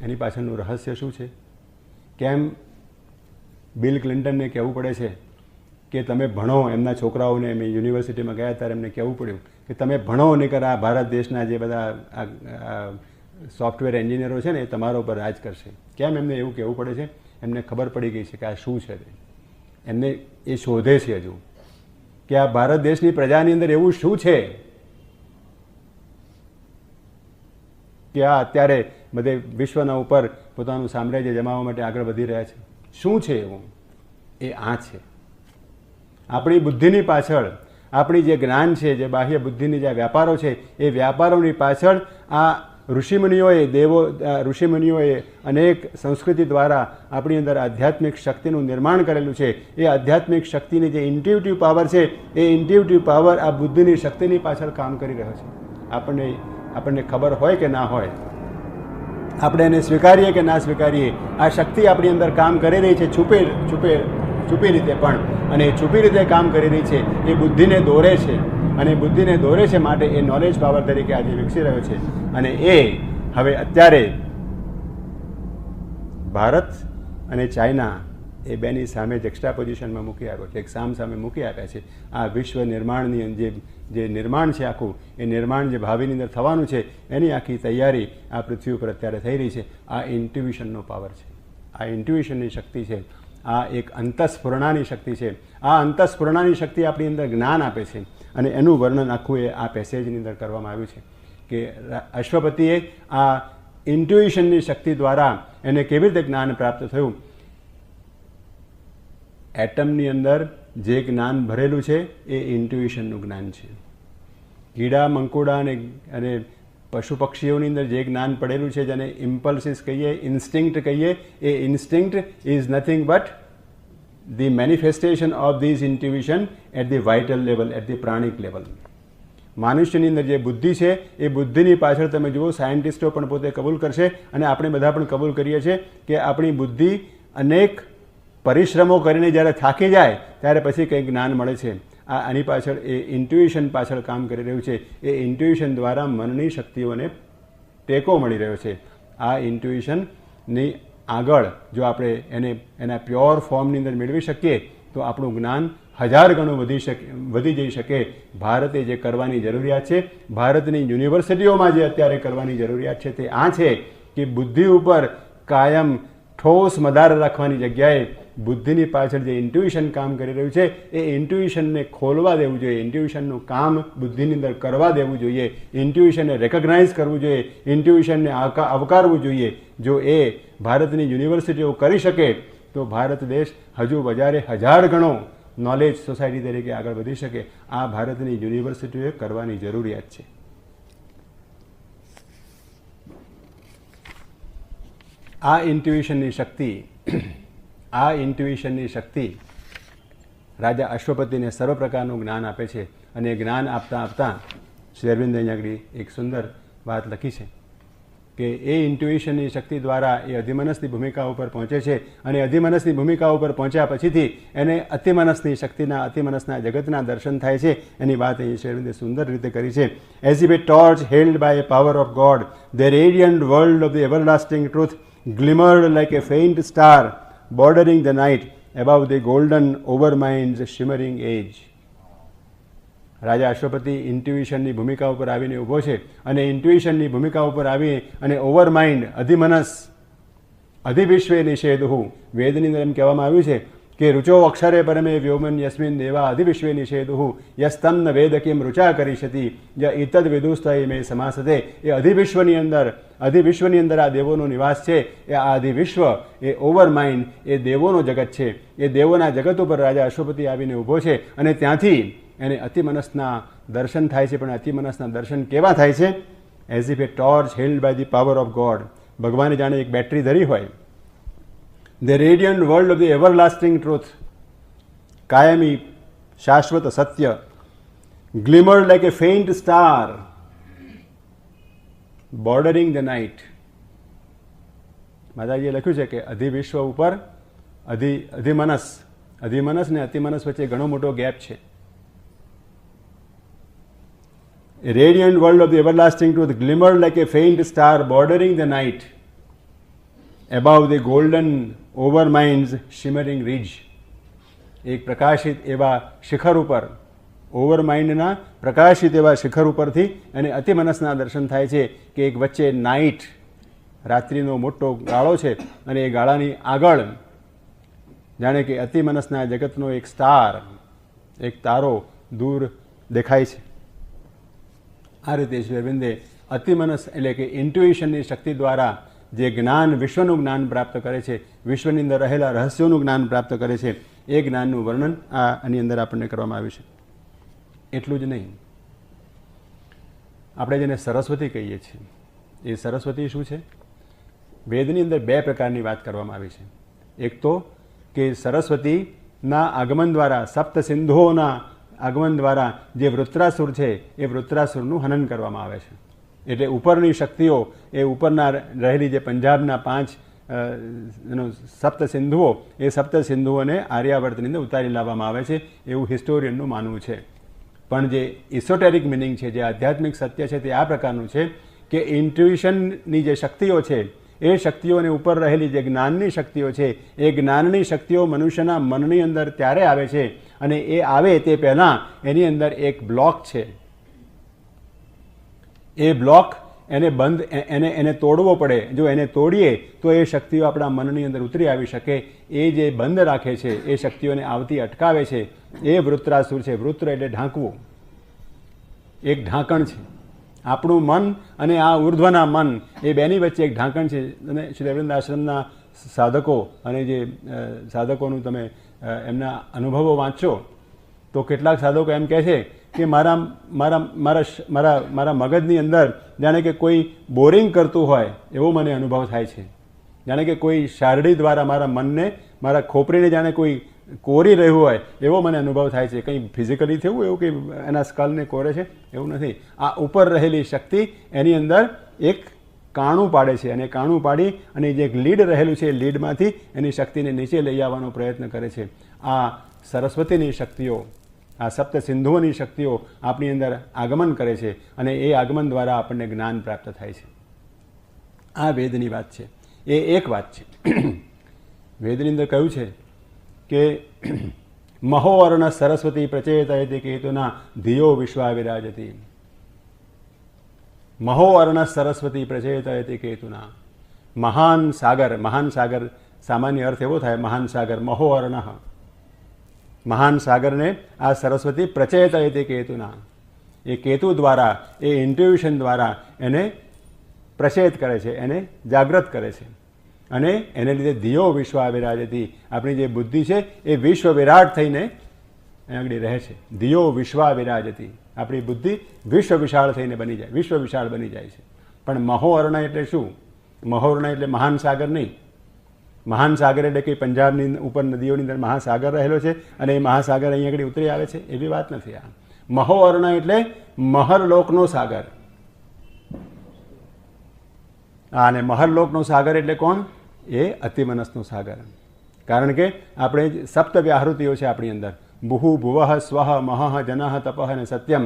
એની પાછળનું રહસ્ય શું છે? કેમ બિલ ક્લિન્ટનને કહેવું પડે છે કે તમે ભણો? એમના છોકરાઓને મેં યુનિવર્સિટીમાં ગયા ત્યારે એમને કહેવું પડ્યું કે તમે ભણો, નહીંતર આ ભારત દેશના જે બધા સોફ્ટવેર એન્જિનિયરો છે ને એ તમારા ઉપર રાજ કરશે. કેમ એમને એવું કહેવું પડે છે? એમને ખબર પડી ગઈ છે કે આ શું છે. એમને એ શોધે છે હજુ કે આ ભારત દેશની પ્રજાની અંદર એવું શું છે કે આ અત્યારે બધે વિશ્વના ઉપર પોતાનું સામ્રાજ્ય જમાવવા માટે આગળ વધી રહ્યા છે. શું છે એવું? એ આ છે. આપણી બુદ્ધિની પાછળ, આપણી જે જ્ઞાન છે, જે બાહ્ય બુદ્ધિની જે વ્યાપારો છે, એ વ્યાપારોની પાછળ આ ઋષિમુનિઓએ અનેક સંસ્કૃતિ દ્વારા આપણી અંદર આધ્યાત્મિક શક્તિનું નિર્માણ કરેલું છે. એ આધ્યાત્મિક શક્તિની જે ઇન્ટ્યુટિવ પાવર છે, એ ઇન્ટ્યુટિવ પાવર આ બુદ્ધિની શક્તિની પાછળ કામ કરી રહ્યો છે. આપણને ખબર હોય કે ના હોય, આપણે એને સ્વીકારીએ કે ના સ્વીકારીએ, આ શક્તિ આપણી અંદર કામ કરી રહી છે, છુપી રીતે પણ. અને એ છુપી રીતે કામ કરી રહી છે. એ બુદ્ધિને દોરે છે, અને બુદ્ધિને દોરે છે માટે એ નોલેજ પાવર તરીકે આજે વિકસી રહ્યો છે. અને એ હવે અત્યારે ભારત અને ચાઇના એ બેની સામે જેક્સ્ટા પોઝિશનમાં મૂકી આવ્યો છે, એક સામે મૂકી આપ્યા છે. આ વિશ્વ નિર્માણની જે નિર્માણ છે આખું, એ નિર્માણ જે ભાવિની અંદર થવાનું છે, એની આખી તૈયારી આ પૃથ્વી ઉપર અત્યારે થઈ રહી છે. આ ઇન્ટ્યુઇશનનો પાવર છે, આ ઇન્ટ્યુઇશનની શક્તિ છે, આ એક અંતઃસ્ફુરણાની શક્તિ છે. આ અંતઃસ્ફુરણાની શક્તિ આપણી અંદર જ્ઞાન આપે છે. અને એનું વર્ણન આખું એ આ પેસેજની અંદર કરવામાં આવ્યું છે કે અશ્વપતિએ આ ઇન્ટ્યુઇશનની શક્તિ દ્વારા એને કેવી રીતે જ્ઞાન પ્રાપ્ત થયું. એટમની અંદર જે જ્ઞાન ભરેલું છે એ ઇન્ટ્યુઇશનનું જ્ઞાન છે. કીડા મંકોડા અને પશુ પક્ષીઓની અંદર જે જ્ઞાન પડેલું છે, જેને ઇમ્પલ્સિસ કહીએ, ઇન્સ્ટિંક્ટ કહીએ, એ instinct is nothing but the manifestation of these intuition at the vital level, at the pranic level. મનુષ્યની અંદર જે બુદ્ધિ છે એ બુદ્ધિની પાછળ તમે જુઓ, સાયન્ટિસ્ટો પણ પોતે કબૂલ કરશે અને આપણે બધા પણ કબૂલ કરીએ છીએ કે આપણી બુદ્ધિ અનેક પરિશ્રમો કરીને જ્યારે થાકી જાય ત્યારે પછી કંઈક જ્ઞાન મળે છે. આની પાછળ એ ઇન્ટ્યુઇશન પાછળ કામ કરી રહ્યું છે. એ ઇન્ટ્યુઇશન દ્વારા મનની શક્તિઓને ટેકો મળી રહ્યો છે. આ ઇન્ટ્યુઇશનની આગળ જો આપણે એને એના પ્યોર ફોર્મની અંદર મેળવી શકીએ તો આપણું જ્ઞાન 1000 ગણું વધી જઈ શકે. ભારતે જે કરવાની જરૂરિયાત છે, ભારતની યુનિવર્સિટીઓમાં જે અત્યારે કરવાની જરૂરિયાત છે તે આ છે કે બુદ્ધિ ઉપર કાયમ ઠોસ મદાર રાખવાની જગ્યાએ બુદ્ધિની પાછળ જે ઇન્ટ્યુઇશન કામ કરી રહ્યું છે એ ઇન્ટ્યુઇશનને ખોલવા દેવું જોઈએ, ઇન્ટ્યુઇશનનું કામ બુદ્ધિની અંદર કરવા દેવું જોઈએ, ઇન્ટ્યુઇશનને રેકગ્નાઇઝ કરવું જોઈએ, ઇન્ટ્યુઇશનને આવકારવું જોઈએ. જો એ ભારતની યુનિવર્સિટીઓ કરી શકે તો ભારત દેશ હજુ વધારે 1000 ગણો નોલેજ સોસાયટી તરીકે આગળ વધી શકે. આ ભારતની યુનિવર્સિટીઓએ કરવાની જરૂરિયાત છે. આ ઇન્ટ્યુઇશનની શક્તિ રાજા અશ્વપતિને સર્વ પ્રકારનું જ્ઞાન આપે છે. અને જ્ઞાન આપતા આપતા શ્રી અરવિંદે અહીંયા આગળ એક સુંદર વાત લખી છે કે એ ઇન્ટ્યુઇશનની શક્તિ દ્વારા એ અધિમનસની ભૂમિકા ઉપર પહોંચે છે. અને અધિમનસની ભૂમિકા ઉપર પહોંચ્યા પછીથી એને અતિમનસની શક્તિના, અતિમનસના જગતના દર્શન થાય છે. એની વાત અહીં શ્રી અરવિંદે સુંદર રીતે કરી છે. As if a torch held by a power of God, the radiant world of the everlasting truth glimmered like a faint star bordering the night above the golden overmind's shimmering age. રાજા અશ્વપતિ ઇન્ટ્યુઇશનની ભૂમિકા ઉપર આવીને ઊભો છે અને ઇન્ટ્યુઇશનની ભૂમિકા ઉપર આવી અને ઓવરમાઇન્ડ, અધિમનસ, અધિવિશ્વે નિષેધુ, વેદની અંદર એમ કહેવામાં આવ્યું છે કે રુચો અક્ષરે પરમે વ્યોમન યસ્મિન દેવા અધિવિશ્વે નિષેધુ યસ્તમ વેદ કિમ રુચા કરીશતી ય ઇતદ વિદુસ્તય મેં સમાસતે. એ અધિવિશ્વની અંદર આ દેવોનો નિવાસ છે. એ આ અધિવિશ્વ, એ ઓવરમાઇન્ડ, એ દેવોનો જગત છે. એ દેવોના જગત ઉપર રાજા અશ્વપતિ આવીને ઊભો છે અને ત્યાંથી એને અતિમનસના દર્શન થાય છે. પણ અતિમનસના દર્શન કેવા થાય છે? As if a torch held by the power of God. ભગવાને જાણે એક બેટરી ધરી હોય. The radiant world of the everlasting truth, કાયમી શાશ્વત સત્ય, glimmered like a faint star bordering the night. માતાજીએ લખ્યું છે કે અધિવિશ્વ ઉપર અધિમનસ ને અતિમનસ વચ્ચે ઘણો મોટો ગેપ છે. A radiant world of the everlasting truth glimmered like a faint star bordering the night above the golden overmind's shimmering ridge. એક પ્રકાશિત એવા શિખર ઉપર, ઓવરમાઇન્ડના પ્રકાશિત એવા શિખર ઉપરથી અને અતિમનસના દર્શન થાય છે કે એક વચ્ચે નાઇટ, રાત્રિનો મોટો ગાળો છે અને એ ગાળાની આગળ જાણે કે અતિમનસના જગતનો એક સ્ટાર, એક તારો દૂર દેખાય છે. આ રીતે શ્રી અરવિંદે અતિમનસ એટલે કે ઇન્ટ્યુઇશનની શક્તિ દ્વારા જે જ્ઞાન, વિશ્વનું જ્ઞાન પ્રાપ્ત કરે છે, વિશ્વની અંદર રહેલા રહસ્યોનું જ્ઞાન પ્રાપ્ત કરે છે, એ જ્ઞાનનું વર્ણન આની અંદર આપણને કરવામાં આવ્યું છે. એટલું જ નહીં, આપણે જેને સરસ્વતી કહીએ છીએ, એ સરસ્વતી શું છે? વેદની અંદર 2 પ્રકારની વાત કરવામાં આવી છે. એક તો કે સરસ્વતીના આગમન દ્વારા, સપ્ત સિંધુઓના આગમન દ્વારા જે વૃત્રાસુર છે એ વૃત્રાસુરનું હનન કરવામાં આવે છે. એટલે ઉપરની શક્તિઓ, એ ઉપરના રહેલી જે પંજાબના 5 સપ્ત સિંધુઓ, એ સપ્ત સિંધુઓને આર્યાવર્તની અંદર ઉતારી લાવવામાં આવે છે એવું હિસ્ટોરિયનનું માનવું છે. પણ જે ઇસોટેરિક મિનિંગ છે, જે આધ્યાત્મિક સત્ય છે, તે આ પ્રકારનું છે કે ઇન્ટ્યુઇશનની જે શક્તિઓ છે, એ શક્તિઓને ઉપર રહેલી જે જ્ઞાનની શક્તિઓ છે, એ જ્ઞાનની શક્તિઓ મનુષ્યના મનની અંદર ત્યારે આવે છે અને એ આવે તે પહેલાં એની અંદર એક બ્લોક છે. એ બ્લોક એને તોડવો પડે. જો એને તોડીએ તો એ શક્તિઓ આપણા મનની અંદર ઉતરી આવી શકે. એ જે બંધ રાખે છે, એ શક્તિઓને આવતી અટકાવે છે, એ વૃત્રાસુર છે. વૃત્ર એટલે ઢાંકવું, એક ઢાંકણ છે. આપણું મન અને આ ઉર્ધ્વના મન, એ બેની વચ્ચે એક ઢાંકણ છે. અને શ્રી અરવિંદ આશ્રમના સાધકો અને જે સાધકોનું તમે એમના અનુભવો વાંચો તો કેટલાક સાધકો એમ કહે છે કે મારા મગજની અંદર જાણે કે કોઈ બોરિંગ કરતું હોય એવો મને અનુભવ થાય છે. જાણે કે કોઈ શારડી દ્વારા મારા મનને, મારા ખોપરીને જાણે કોઈ કોરી રહ્યું હોય એવો મને અનુભવ થાય છે. કંઈ ફિઝિકલી થયું એવું કે એના સ્કલને કોરે છે એવું નથી. આ ઉપર રહેલી શક્તિ એની અંદર એક કાણું પાડે છે અને કાણું પાડી અને જે એક લીડ રહેલું છે એ લીડમાંથી એની શક્તિને નીચે લઈ આવવાનો પ્રયત્ન કરે છે. આ સરસ્વતીની શક્તિઓ, આ સપ્ત સિંધુઓની શક્તિઓ આપણી અંદર આગમન કરે છે અને એ આગમન દ્વારા આપણને જ્ઞાન પ્રાપ્ત થાય છે. આ વેદની વાત છે. એ એક વાત છે. વેદની અંદર કહ્યું છે કે મહોવર્ણ સરસ્વતી પ્રચેતયતિ કેતુના ધિયો વિશ્વા વિરાજતી. મહોવર્ણ સરસ્વતી પ્રચેતયતિ કેતુના. મહાન સાગર સામાન્ય અર્થ એવો થાય મહાન સાગર. મહોવર્ણ મહાન સાગરને આ સરસ્વતી પ્રચેતયતિ કેતુના. એ કેતુ દ્વારા, એ ઇન્ટ્યુશન દ્વારા એને પ્રચેત કરે છે, એને જાગૃત કરે છે. અને એને લીધે ધિયો વિશ્વા વિરાજતી. આપણી જે બુદ્ધિ છે એ વિશ્વ વિરાટ થઈને આગળ રહે છે. ધિયો વિશ્વા વિરાજતી. આપણી બુદ્ધિ વિશ્વ વિશાળ થઈને બની જાય, વિશ્વ વિશાળ બની જાય છે. પણ મહોવર્ણ એટલે શું? મહોવર્ણ એટલે મહાન સાગર નહીં. મહાન સાગર એટલે કે પંજાબની ઉપર નદીઓની અંદર મહાસાગર રહેલો છે અને એ મહાસાગર અહીં આગળ ઉતરી આવે છે, એવી વાત નથી. આ મહોવર્ણ એટલે મહરલોકનો સાગર. અને મહરલોકનો સાગર એટલે કોણ? એ અતિમનસનો સાગર. કારણ કે આપણે સપ્ત વ્યાહૃતિઓ છે આપણી અંદર. બુહુ ભુવઃ સ્વઃ મહઃ જનઃ તપઃ અને સત્યમ.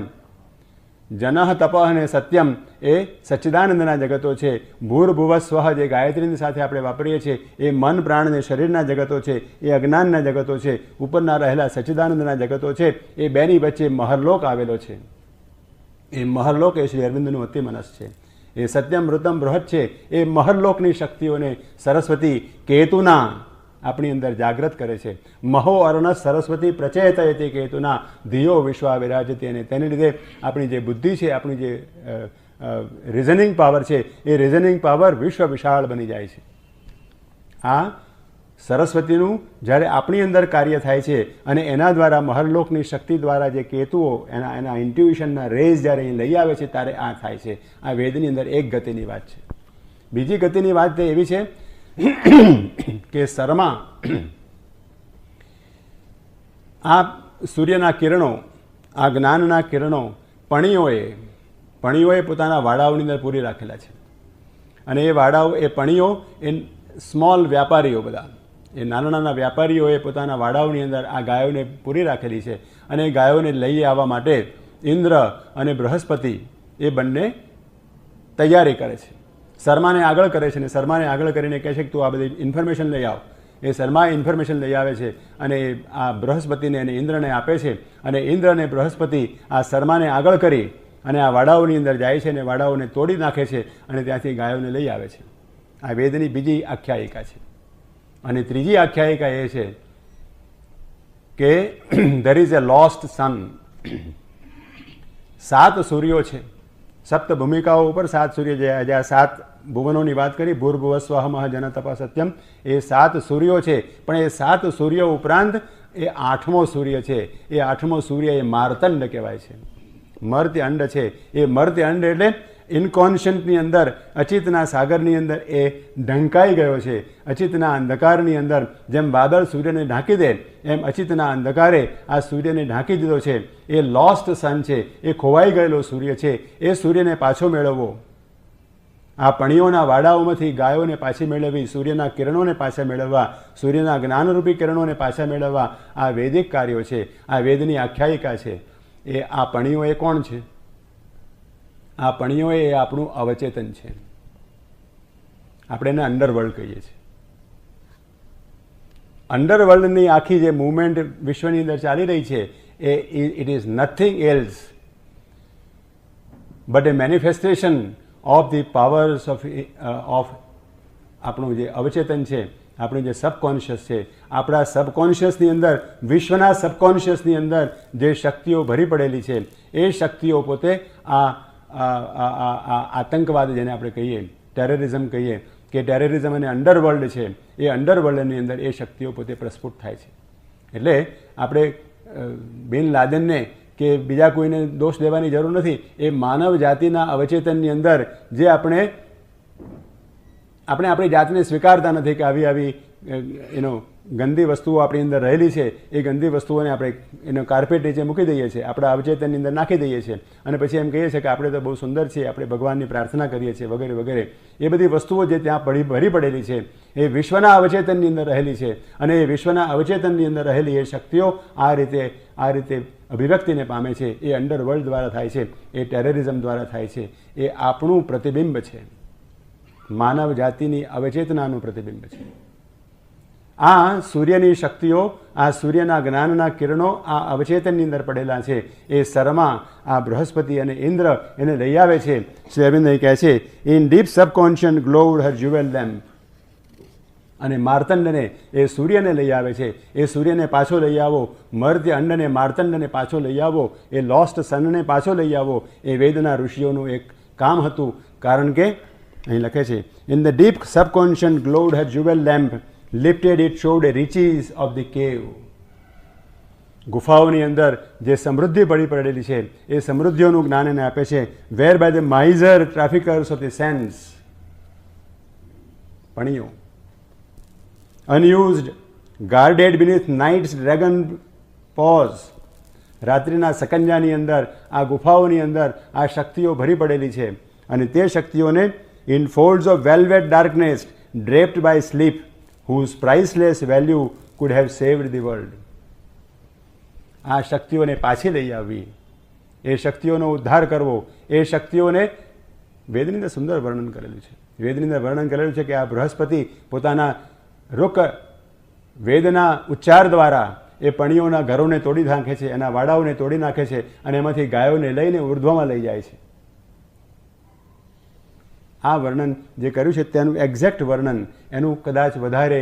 જનઃ તપઃ અને સત્યમ એ સચ્ચિદાનંદના જગતો છે. ભૂર્ભુવ સ્વઃ જે ગાયત્રીની સાથે આપણે વાપરીએ છીએ એ મન પ્રાણ અને શરીરના જગતો છે, એ અજ્ઞાનના જગતો છે. ઉપરના રહેલા સચ્ચિદાનંદના જગતો છે, એ બેની વચ્ચે મહરલોક આવેલો છે. એ મહરલોક એ શ્રી અરવિંદનું અતિમનસ છે. એ સત્યમ ઋતમ બૃહદ છે. એ મહરલોકની શક્તિઓને સરસ્વતી કેતુના આપણી અંદર જાગૃત કરે છે. મહો અર્ણ સરસ્વતી પ્રચેતયતિ કેતુના ધિયો વિશ્વા વિરાજતી. અને તેને લીધે આપણી જે બુદ્ધિ છે, આપણી જે રિઝનિંગ પાવર છે, એ રિઝનિંગ પાવર વિશ્વ વિશાળ બની જાય છે. આ સરસ્વતીનું જ્યારે આપણી અંદર કાર્ય થાય છે અને એના દ્વારા મહરલોકની શક્તિ દ્વારા જે કેતુઓ એના ઇન્ટ્યુશનના રેઝ જ્યારે અહીં લઈ આવે છે ત્યારે આ થાય છે. આ વેદની અંદર એક ગતિની વાત છે. બીજી ગતિની વાત તે એવી છે કે શર્મા આ સૂર્યના કિરણો, આ જ્ઞાનના કિરણો પણીઓએ પોતાના વાડાઓની અંદર પૂરી રાખેલા છે. અને એ વાડાઓ, એ પણીઓ, એ સ્મોલ વ્યાપારીઓ, બધા એ નાના નાના વ્યાપારીઓએ પોતાના વાડાઓની અંદર આ ગાયોને પૂરી રાખેલી છે. અને એ ગાયોને લઈ આવવા માટે ઇન્દ્ર અને બૃહસ્પતિ એ બંને તૈયારી કરે છે. શર્માને આગળ કરે છે અને શર્માને આગળ કરીને કહે છે કે તું આ બધી ઇન્ફોર્મેશન લઈ આવ. એ શર્મા ઇન્ફોર્મેશન લઈ આવે છે અને આ બૃહસ્પતિને અને ઇન્દ્રને આપે છે. અને ઇન્દ્ર અને બૃહસ્પતિ આ શર્માને આગળ કરી અને આ વાડાઓની અંદર જાય છે અને વાડાઓને તોડી નાખે છે અને ત્યાંથી ગાયોને લઈ આવે છે. આ વેદની બીજી આખ્યાયિકા છે. અને ત્રીજી આખ્યાયિકા એ છે કે ધેર ઇઝ એ લોસ્ટ સન. 7 સૂર્યો છે. સપ્ત ભૂમિકાઓ ઉપર 7 સૂર્ય, જે આ 7 ભુવનોની વાત કરી, ભૂર્ભુવ સ્વઃ મહ જન તપ સત્યમ, એ 7 સૂર્યો છે. પણ એ 7 સૂર્યો ઉપરાંત એ 8મો સૂર્ય છે. એ 8મો સૂર્ય એ માર્તંડ કહેવાય છે. મર્ત્ય અંડ છે. એ મર્ત્ય અંડ એટલે ઇનકોન્શિયન્ટની અંદર, અચિતના સાગરની અંદર એ ઢંકાઈ ગયો છે. અચિતના અંધકારની અંદર જેમ વાદળ સૂર્યને ઢાંકી દે એમ અચિતના અંધકારે આ સૂર્યને ઢાંકી દીધો છે. એ લોસ્ટ સન છે. એ ખોવાઈ ગયેલો સૂર્ય છે. એ સૂર્યને પાછો મેળવવો, આ પણીઓના વાડાઓમાંથી ગાયોને પાછી મેળવવી, સૂર્યના કિરણોને પાછા મેળવવા, સૂર્યના જ્ઞાનરૂપી કિરણોને પાછા મેળવવા, આ વૈદિક કાર્યો છે. આ વેદની આખ્યાયિકા છે. એ આ પણીઓ એ કોણ છે? આ પણીઓ એ આપણું અવચેતન છે. આપણે એને અંડરવર્લ્ડ કહીએ છીએ. અંડરવર્લ્ડની આખી જે મૂવમેન્ટ વિશ્વની અંદર ચાલી રહી છે એ it is nothing else but a manifestation of the powers of આપણું જે અવચેતન છે, આપણું જે સબકોન્શિયસ છે. આપણા સબકોન્શિયસની અંદર, વિશ્વના સબકોન્શિયસની અંદર જે શક્તિઓ ભરી પડેલી છે એ શક્તિઓ પોતે આ આતંકવાદ જેને આપણે કહીએ, ટેરરિઝમ કહીએ, કે ટેરરિઝમ અને અંડરવર્લ્ડ છે, એ અંડરવર્લ્ડની અંદર એ શક્તિઓ પોતે પ્રસ્ફુટ થાય છે. એટલે આપણે બિન લાદેનને કે બીજા કોઈને દોષ દેવાની જરૂર નથી. એ માનવ જાતિના અવચેતનની અંદર જે આપણે આપણી જાતને સ્વીકારતા નથી કે આવી ગંદી વસ્તુઓ આપણી અંદર રહેલી છે, એ ગંદી વસ્તુઓને આપણે એનો કાર્પેટ નીચે મૂકી દઈએ છીએ, આપણા અવચેતનની અંદર નાખી દઈએ છીએ અને પછી એમ કહીએ છીએ કે આપણે તો બહુ સુંદર છીએ, આપણે ભગવાનની પ્રાર્થના કરીએ છીએ વગેરે વગેરે. એ બધી વસ્તુઓ જે ત્યાં ભરી પડેલી છે એ વિશ્વના અવચેતનની અંદર રહેલી છે. અને એ વિશ્વના અવચેતનની અંદર રહેલી એ શક્તિઓ આ રીતે અભિવ્યક્તિને પામે છે. એ અંડરવર્લ્ડ દ્વારા થાય છે, એ ટેરરિઝમ દ્વારા થાય છે. એ આપણું પ્રતિબિંબ છે. માનવ જાતિની અવચેતનાનું પ્રતિબિંબ છે. આ સૂર્યની શક્તિઓ, આ સૂર્યના જ્ઞાનના કિરણો આ અવચેતનની અંદર પડેલા છે. એ સરમાં આ બૃહસ્પતિ અને ઇન્દ્ર એને લઈ આવે છે. શ્રી અરવિંદ કહે છે, in deep subconscious glowed her jewel lamp. અને માર્તંડને એ સૂર્યને લઈ આવે છે. એ સૂર્યને પાછો લઈ આવો, મર્ત્ય અંડને માર્તંડને પાછો લઈ આવો, એ લોસ્ટ સનને પાછો લઈ આવો. એ વેદના ઋષિઓનું એક કામ હતું. કારણ કે અહીં લખે છે, in the deep subconscious glowed her jewel lamp lifted it showed the riches of the cave. ગુફાઓની અંદર જે સમૃદ્ધિ પડી પડેલી છે એ સમૃદ્ધિઓનું જ્ઞાન એને આપે છે. Where by the miser traffickers of the sense, પણીઓ unused guarded beneath night's dragon paws. રાત્રિના સકંજાની અંદર આ ગુફાઓની અંદર આ શક્તિઓ ભરી પડેલી છે. અને તે શક્તિઓને in folds of velvet darkness draped by sleep whose priceless value could have saved the world. આ શક્તિઓને પાછી લઈ આવવી, એ શક્તિઓનો ઉદ્ધાર કરવો, એ શક્તિઓને વેદની અંદર સુંદર વર્ણન કરેલું છે. વેદની અંદર વર્ણન કરેલું છે કે આ બૃહસ્પતિ પોતાના રૂક વેદના ઉચ્ચાર દ્વારા એ પણીઓના ઘરોને તોડી નાખે છે, એના વાડાઓને તોડી નાખે છે અને એમાંથી ગાયોને લઈને ઉર્ધ્વમાં લઈ જાય છે. આ વર્ણન જે કર્યું છે તેનું એક્ઝેક્ટ વર્ણન, એનું કદાચ વધારે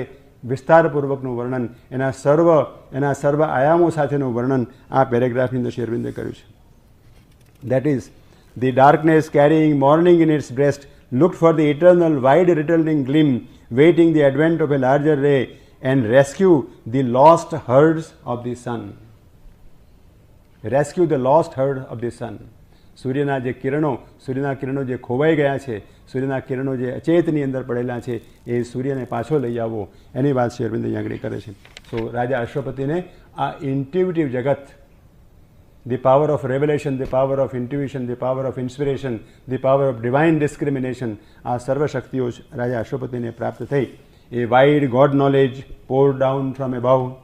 વિસ્તારપૂર્વકનું વર્ણન, એના સર્વ આયામો સાથેનું વર્ણન આ પેરેગ્રાફની અંદર શ્રી અરવિંદે કર્યું છે. That is the darkness carrying morning in its breast looked for the eternal wide returning gleam waiting the advent of a larger ray and rescue the lost herds of the sun. Rescue the lost herd of the sun. સૂર્યના કિરણો જે ખોવાઈ ગયા છે, સૂર્યના કિરણો જે અચેતની અંદર પડેલા છે, એ સૂર્યને પાછો લઈ આવો, એની વાત શ્રી અરવિંદ અહીંયા આગળ કરે છે. સો રાજા અશ્વપતિને આ ઇન્ટ્યુટિવ જગત, the power of revelation, the power of intuition, the power of inspiration, the power of divine discrimination, આ સર્વ શક્તિઓ રાજા અશ્વપતિને પ્રાપ્ત થઈ. A wide God knowledge pour down from above,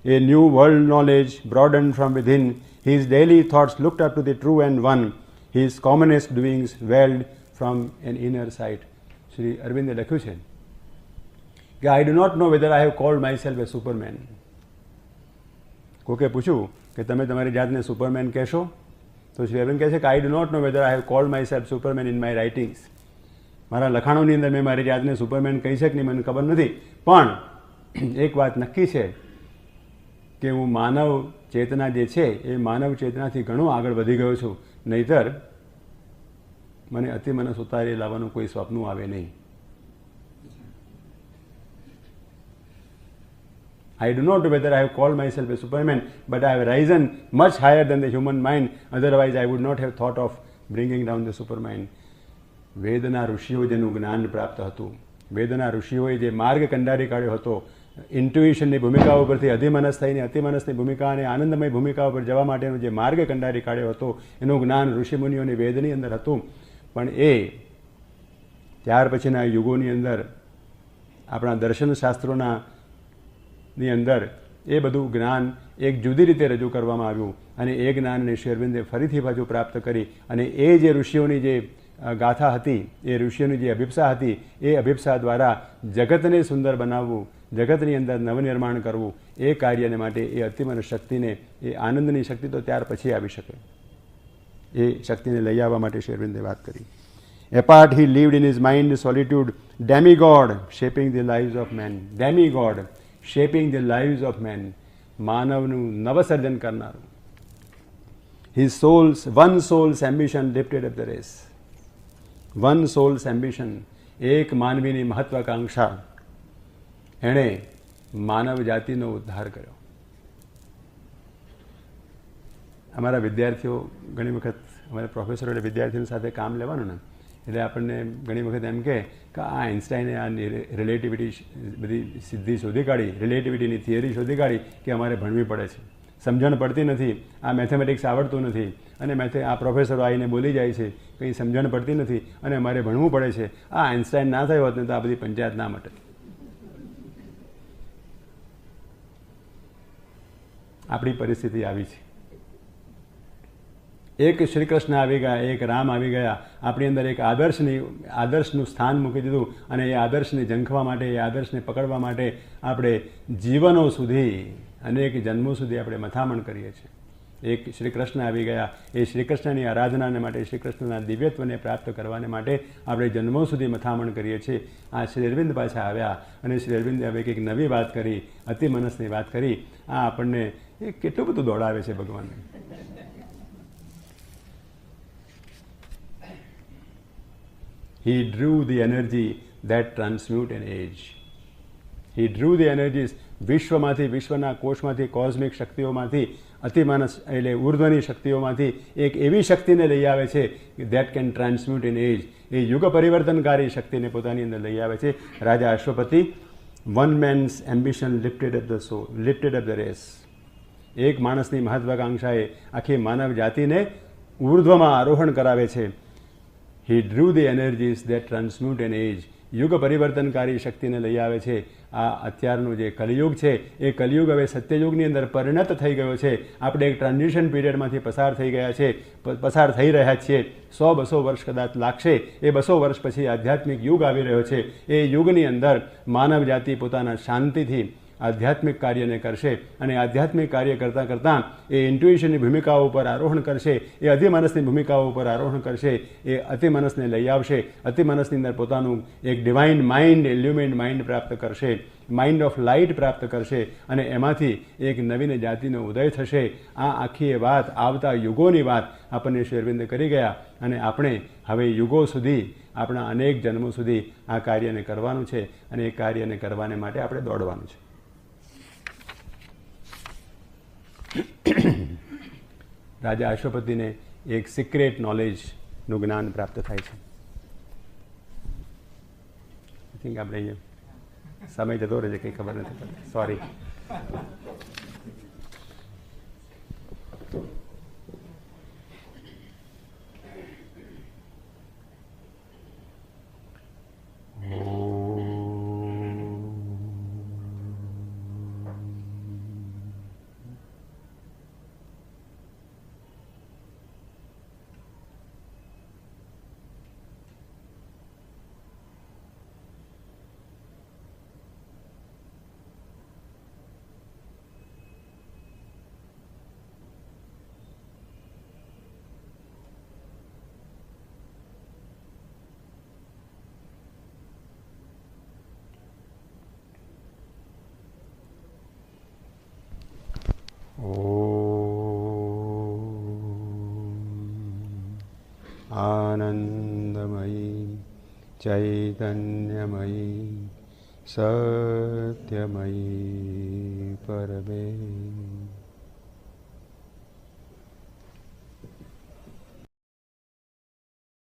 a new world knowledge broaden from within. His daily thoughts looked up to the true and one. His commonest doings welled from an inner sight. Shri અરવિંદે લખ્યું છે કે I do not know whether I have called myself a superman. કોકે પૂછ્યું કે તમે તમારી જાતને સુપરમેન કહેશો? તો શ્રી અરવિંદ કહે છે કે I do not know whether I have called myself superman in my writings. મારા લખાણોની અંદર મેં મારી જાતને સુપરમેન કહી છે કે નહીં મને ખબર નથી, પણ એક વાત નક્કી છે કે હું માનવ ચેતના જે છે એ માનવ ચેતનાથી ઘણો આગળ વધી ગયો છું. નહીતર મને અતિમનસ ઉતારી લાવવાનું કોઈ સ્વપ્ન આવે નહીં. I do not know whether I have called myself a superman, but I have risen much higher than the human mind. Otherwise, I would not have thought of bringing down the supermind. વેદના ઋષિઓ જેનું જ્ઞાન પ્રાપ્ત હતું, વેદના ઋષિઓએ જે માર્ગ કંડારી કાઢ્યો હતો, ઇન્ટ્યુઇશનની ભૂમિકા ઉપરથી અધિમનસ થઈને અતિમનસની ભૂમિકા અને આનંદમય ભૂમિકા ઉપર જવા માટેનો જે માર્ગ કંડારી કાઢ્યો હતો, એનું જ્ઞાન ઋષિમુનિઓની વેદની અંદર હતું. પણ એ ત્યાર પછીના યુગોની અંદર આપણા દર્શનશાસ્ત્રોની અંદર એ બધું જ્ઞાન એક જુદી રીતે રજૂ કરવામાં આવ્યું અને એ જ્ઞાનને શ્રી અરવિંદે ફરીથી પાછું પ્રાપ્ત કરી. અને એ જે ઋષિઓની જે ગાથા હતી, એ ઋષિઓની જે અભિપ્સા હતી, એ અભિપ્સા દ્વારા જગતને સુંદર બનાવવું, જગતની અંદર નવનિર્માણ કરવું, એ કાર્યને માટે એ અતિમન શક્તિને, એ આનંદની શક્તિ તો ત્યાર પછી આવી શકે, એ શક્તિને લઈ આવવા માટે શ્રી અરવિંદે વાત કરી. Apart he lived in his mind solitude, demigod shaping the lives of men. Demigod shaping the lives of men. માનવનું નવસર્જન કરનારું. One soul's ambition lifted up the race. One soul's ambition, એક માનવીની મહત્વાકાંક્ષા, એણે માનવ જાતિનો ઉદ્ધાર કર્યો. અમારા વિદ્યાર્થીઓ ઘણી વખત, અમારા પ્રોફેસરો એટલે વિદ્યાર્થીઓ સાથે કામ લેવાનું ને, એટલે આપણને ઘણી વખત એમ કહે કે આ આઇન્સ્ટાઈને આ રિલેટિવિટી બધી સિદ્ધિ શોધી કાઢી, રિલેટિવિટીની થિયરી શોધી કાઢી કે અમારે ભણવી પડે છે, સમજણ પડતી નથી, આ મેથેમેટિક્સ આવડતું નથી, અને આ પ્રોફેસરો આવીને બોલી જાય છે કંઈ સમજણ પડતી નથી અને અમારે ભણવું પડે છે. આ આઇન્સ્ટાઈન ના થયો હોત ને તો આ બધી પંચાયત ના મટે. આપણી પરિસ્થિતિ આવી છે. એક શ્રી કૃષ્ણ આવી ગયા, એક રામ આવી ગયા, આપણી અંદર એક આદર્શનું સ્થાન મૂકી દીધું અને એ આદર્શને ઝંખવા માટે, એ આદર્શને પકડવા માટે આપણે જીવનો સુધી, અનેક જન્મો સુધી આપણે મથામણ કરીએ છીએ. એક શ્રી કૃષ્ણ આવી ગયા, એ શ્રી કૃષ્ણની આરાધનાને માટે, શ્રી કૃષ્ણના દિવ્યત્વને પ્રાપ્ત કરવાને માટે આપણે જન્મો સુધી મથામણ કરીએ છીએ. આ શ્રી અરવિંદ પાછા આવ્યા અને શ્રી અરવિંદે હવે કંઈક નવી વાત કરી, અતિ મનસની વાત કરી. આ આપણને એ કેટલું બધું દોડાવે છે ભગવાનને. He drew the energy that transmute an age. He drew the energies, વિશ્વમાંથી, વિશ્વના કોષમાંથી, કોસ્મિક શક્તિઓમાંથી, અતિમાનસ એટલે ઉર્ધ્વની શક્તિઓમાંથી એક એવી શક્તિને લઈ આવે છે that can transmute an age. એ યુગ પરિવર્તનકારી શક્તિને પોતાની અંદર લઈ આવે છે. રાજા Ashwapati, one man's ambition lifted up the race. એક માણસની મહત્વાકાંક્ષાએ આખી માનવ જાતિને ઉર્ધ્વમાં આરોહણ કરાવે છે. He drew the energies that transmute an age. યુગ પરિવર્તનકારી શક્તિને લઈ આવે છે. આ અત્યારનું જે કલિયુગ છે એ કલિયુગ હવે સત્યયુગની અંદર પરિણત થઈ ગયો છે. આપણે એક ટ્રાન્ઝિશન પીરિયડમાંથી પસાર થઈ રહ્યા છીએ. 100-200 વર્ષ કદાચ લાગશે. એ 200 વર્ષ પછી આધ્યાત્મિક યુગ આવી રહ્યો છે. એ યુગની અંદર માનવ જાતિ પોતાના શાંતિથી આધ્યાત્મિક કાર્યને કરશે અને આધ્યાત્મિક કાર્ય કરતાં કરતાં એ ઇન્ટ્યુઇશનની ભૂમિકાઓ ઉપર આરોહણ કરશે, એ અતિમાનસની ભૂમિકાઓ ઉપર આરોહણ કરશે, એ અતિમાનસને લઈ આવશે. અતિમાનસની અંદર પોતાનું એક ડિવાઇન માઇન્ડ, ઇલ્યુમિનેટ માઇન્ડ પ્રાપ્ત કરશે, માઇન્ડ ઓફ લાઇટ પ્રાપ્ત કરશે અને એમાંથી એક નવીન જાતિનો ઉદય થશે. આ આખી એ વાત, આવતા યુગોની વાત આપણને શ્રી અરવિંદ કરી ગયા અને આપણે હવે યુગો સુધી, આપણા અનેક જન્મો સુધી આ કાર્યને કરવાનું છે અને એ કાર્યને કરવાને માટે આપણે દોડવાનું છે. રાજા અશ્વપતિને એક સિક્રેટ નોલેજનું જ્ઞાન પ્રાપ્ત થાય છે. આઈ થિંક આપણે અહીંયા સમય જતો રહે છે, કંઈ ખબર નથી પડતી. સોરી. आनंदमयी चैतन्यमयी सत्यमयी परमे